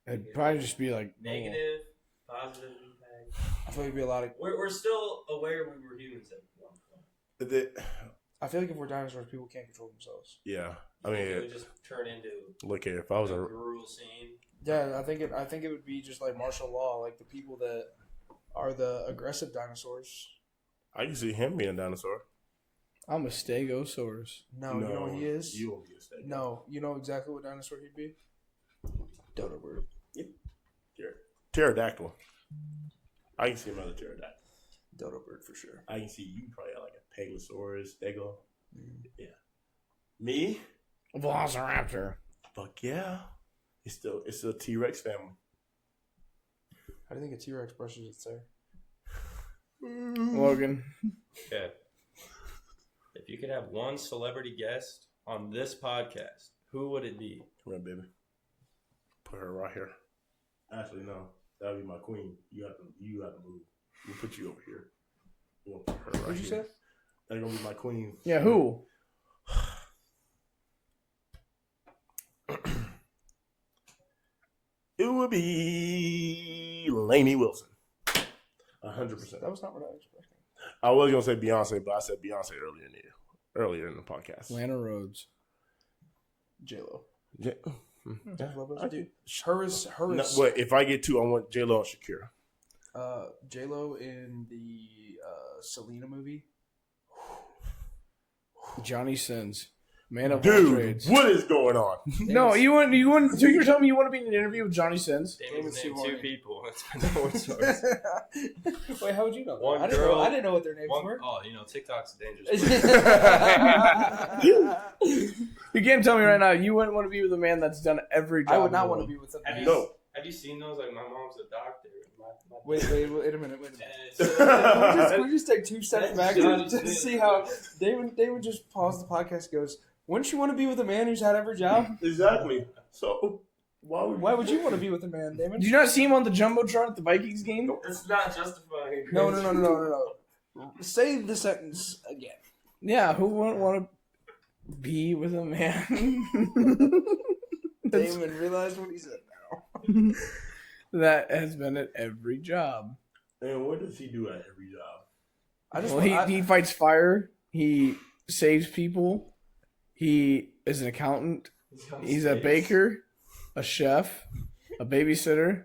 It'd probably just be like Negative, positive impact. I feel like it'd be a lot of. We're still aware we were humans at one point. I feel like if we're dinosaurs, people can't control themselves. Yeah, I It would mean, just turn into look here. If I was a a rural scene. Yeah, I think it would be just like martial law, like the people that are the aggressive dinosaurs. I can see him being a dinosaur. I'm a Stegosaurus. No, you know what he is? You won't be a steak. No, you know exactly what dinosaur he'd be? Dodo bird. Pterodactyl. I can see him as a pterodactyl. Dodo bird for sure. I can see you probably like a Pegalosaurus, Stego. Yeah. Me? Velociraptor. Fuck yeah. It's still T-Rex family. How do you think a T-Rex brushes its hair? Logan. Okay. If you could have one celebrity guest on this podcast, who would it be? Come on, baby. Put her right here. Actually, no. That would be my queen. You have to move. We'll put you over here. We'll put her right What'd you here. say? That's gonna be my queen. Yeah, who? It would be Lainey Wilson. 100%. That was not what I was expecting. I was gonna say Beyonce, but I said Beyonce earlier in the podcast. Lana Rhodes. J-Lo. Yeah. Jennifer Lopez. I Dude, her is No, wait, if I get two, I want J-Lo and Shakira. J-Lo in the Selena movie. Johnny Sins. Man of all Dude, trades. what is going on? No, you wouldn't. So you're telling me you want to be in an interview with Johnny Sins? Damon's named Damon's two too people. That's been the whole source. Wait, how would you know? One I girl- didn't know what their names were. Oh, TikTok's a dangerous place. You can't tell me right now you wouldn't want to be with a man that's done every job. I would not in the want to world. be with a Have man. you, No. have you seen those? Like, my mom's a doctor. My Wait a minute. And it's, Can we just take 2 steps back Johnny to Smith. see how David just paused the podcast and goes, wouldn't you want to be with a man who's had every job? Exactly. So Why would you want to be with a man, Damon? Did you not see him on the jumbotron at the Vikings game? it's not justifying. No. Say the sentence again. Yeah, who wouldn't want to be with a man? Damon realized what he said now. that has been at every job. and what does he do at every job? I just Well, he fights fire. He saves people. He is an accountant. He's a baker, a chef, a babysitter,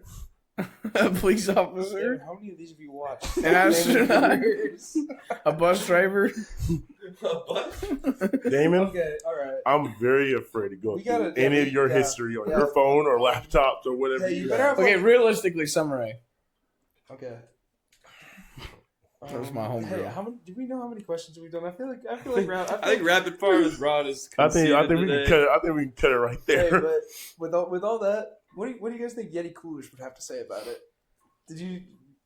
a police officer, Damon, how many of these have you watched? an astronaut, a bus driver. Damon, Okay, all right. I'm very afraid to go We through gotta- any of your yeah, history on yeah. your phone or laptops or whatever Hey, you you better have. have- Okay, realistically, Samurai. Okay. That was my homegirl. Hey, do we know how many questions we've done? I feel like I think rapid fire with Rod is. I think we conceded can today. cut it. I think we can cut it right Hey, there. but with all that, what do you guys think Yeti Coolers would have to say about it? Did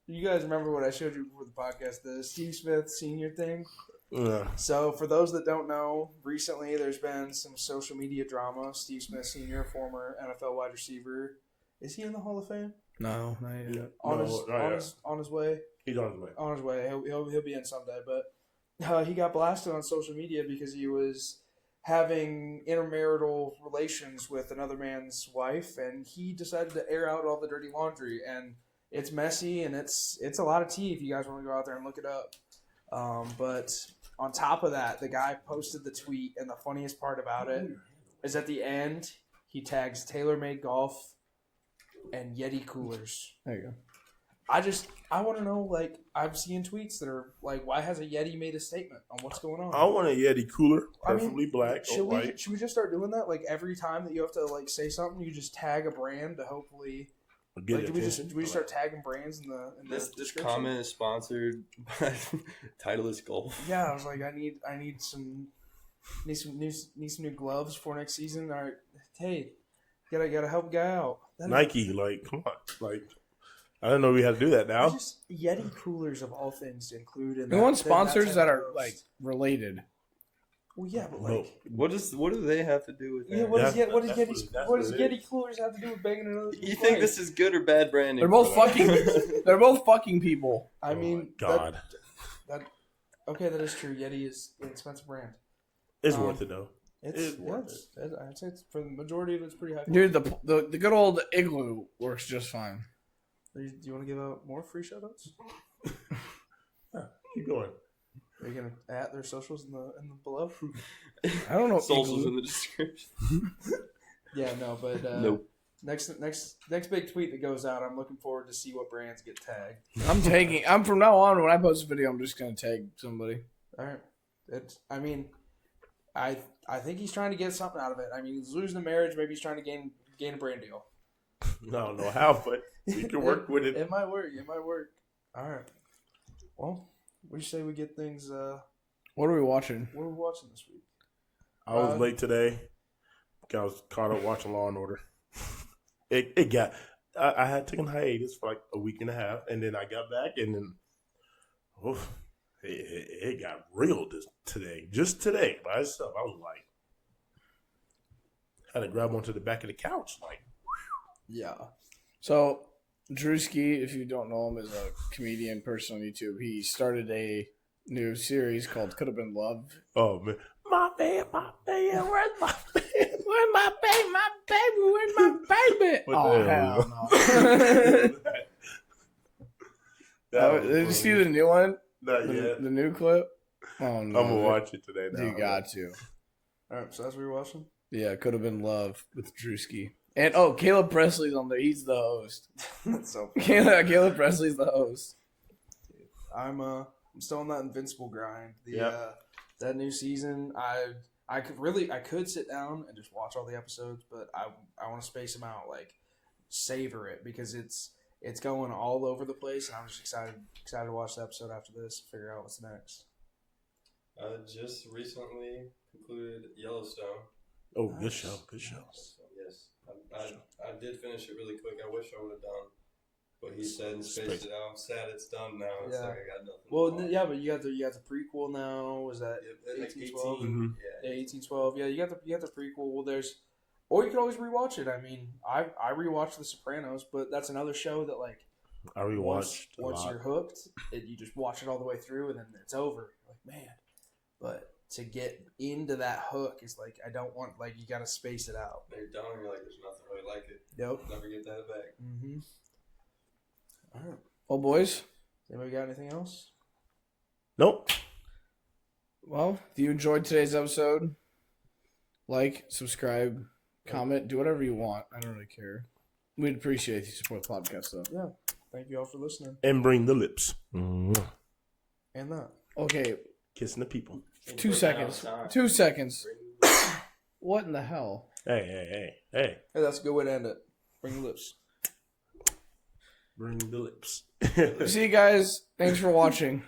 you guys remember what I showed you before the podcast, the Steve Smith Senior thing? Yeah. So for those that don't know, recently there's been some social media drama. Steve Smith Senior, former NFL wide receiver, is he in the Hall of Fame? No, not yet. On No, his not on yet. his way. He's on his way. On his way. He'll be in someday. But he got blasted on social media because he was having intermarital relations with another man's wife, and he decided to air out all the dirty laundry. And it's messy, and it's a lot of tea if you guys want to go out there and look it up. But on top of that, the guy posted the tweet, and the funniest part about it is at the end, he tags TaylorMade Golf and Yeti Coolers. There you go. I want to know, like, I'm seeing tweets that are like, why hasn't Yeti made a statement on what's going on? I want a Yeti cooler, I mean, preferably black or should white. we just start doing that? Like, every time that you have to, like, say something, you just tag a brand to hopefully, Get like, do we attention. just start tagging brands in the This description? comment is sponsored by Titleist Golf. Yeah, I was like, I need some new gloves for next season. All right, hey, gotta help a guy out. That is- Nike, like, come on, like, I didn't know we had to do that now. Just Yeti coolers of all things to include in. We want that sponsors type that of are post. like related. Well, yeah, but No. like, What do they have to do with that? yeah, what does That's Yeti what what does it Yeti coolers have to do with banging another? You dude's think wife? this is good or bad branding? They're both fucking. They're both fucking people. I Oh mean, my God, okay, that is true. Yeti is an expensive brand. it's um, worth it though. It's It's worth I'd say it's, for the majority of it's pretty high. Dude, the good old igloo works just fine. Do you want to give out more free shoutouts? Keep going. Are you gonna add their socials in the below? I don't know. Socials igloo. in the description. Yeah, no, but Nope. Next big tweet that goes out, I'm looking forward to see what brands get tagged. I'm from now on when I post a video, I'm just gonna tag somebody. All right, I think he's trying to get something out of it. I mean, he's losing a marriage. Maybe he's trying to gain a brand deal. I don't know how, but we can work with it. It might work. All right. Well, we say we get things. What are we watching? What are we watching this week? I was late today. I was caught up watching Law and Order. It got. I had taken hiatus for like a week and a half, and then I got back, and then it got real today. Just today by itself, I was like, had to grab onto the back of the couch, like. Yeah. So, Drewski, if you don't know him, is a comedian person on YouTube. He started a new series called Could Have Been Love. Oh man, my baby, where's my baby? Where's my baby? Where's my baby? What Oh, the hell? hell no. That was Did you see funny. the new one? Not The, yet. the new clip? Oh, no. I'm gonna watch it today. Now. You got to. All right. So that's what you're watching. Yeah, Could Have Been Love with Drewski. And, Caleb Presley's on there. He's the host. That's so. Caleb Presley's the host. I'm still on that Invincible grind. Yep. That new season, I could sit down and just watch all the episodes, but I want to space them out, like savor it because it's going all over the place, and I'm just excited to watch the episode after this, figure out what's next. Just recently concluded Yellowstone. Oh, good show. Good show. So, yes, I did finish it really quick. I wish I would have done what he said and spaced it out. I'm sad it's done now. It's Yeah. like I got nothing. Well, to watch. yeah, but you got the prequel now. Was that Yeah, like 1812? 18. Mhm. Yeah, 1812. Yeah, you got the prequel. Well, or you could always rewatch it. I mean, I rewatched The Sopranos, but that's another show that like I rewatched once a lot. you're hooked, you just watch it all the way through and then it's over. You're like, man. But to get into that hook is like I don't want like you got to space it out. When you're done, you're like, there's nothing really like it. Yep. Never get that back. Mm-hmm. All right. Well, boys, Anybody got anything else? Nope. well, if you enjoyed today's episode, like, subscribe, comment, do whatever you want. I don't really care. We'd appreciate if you support the podcast, though. Yeah. Thank you all for listening. And bring the lips. And that. Okay, Kissing the people. 2 seconds. 2 seconds. What in the hell? Hey. Hey, that's a good way to end it. Bring the lips. Bring the lips. See you guys. Thanks for watching.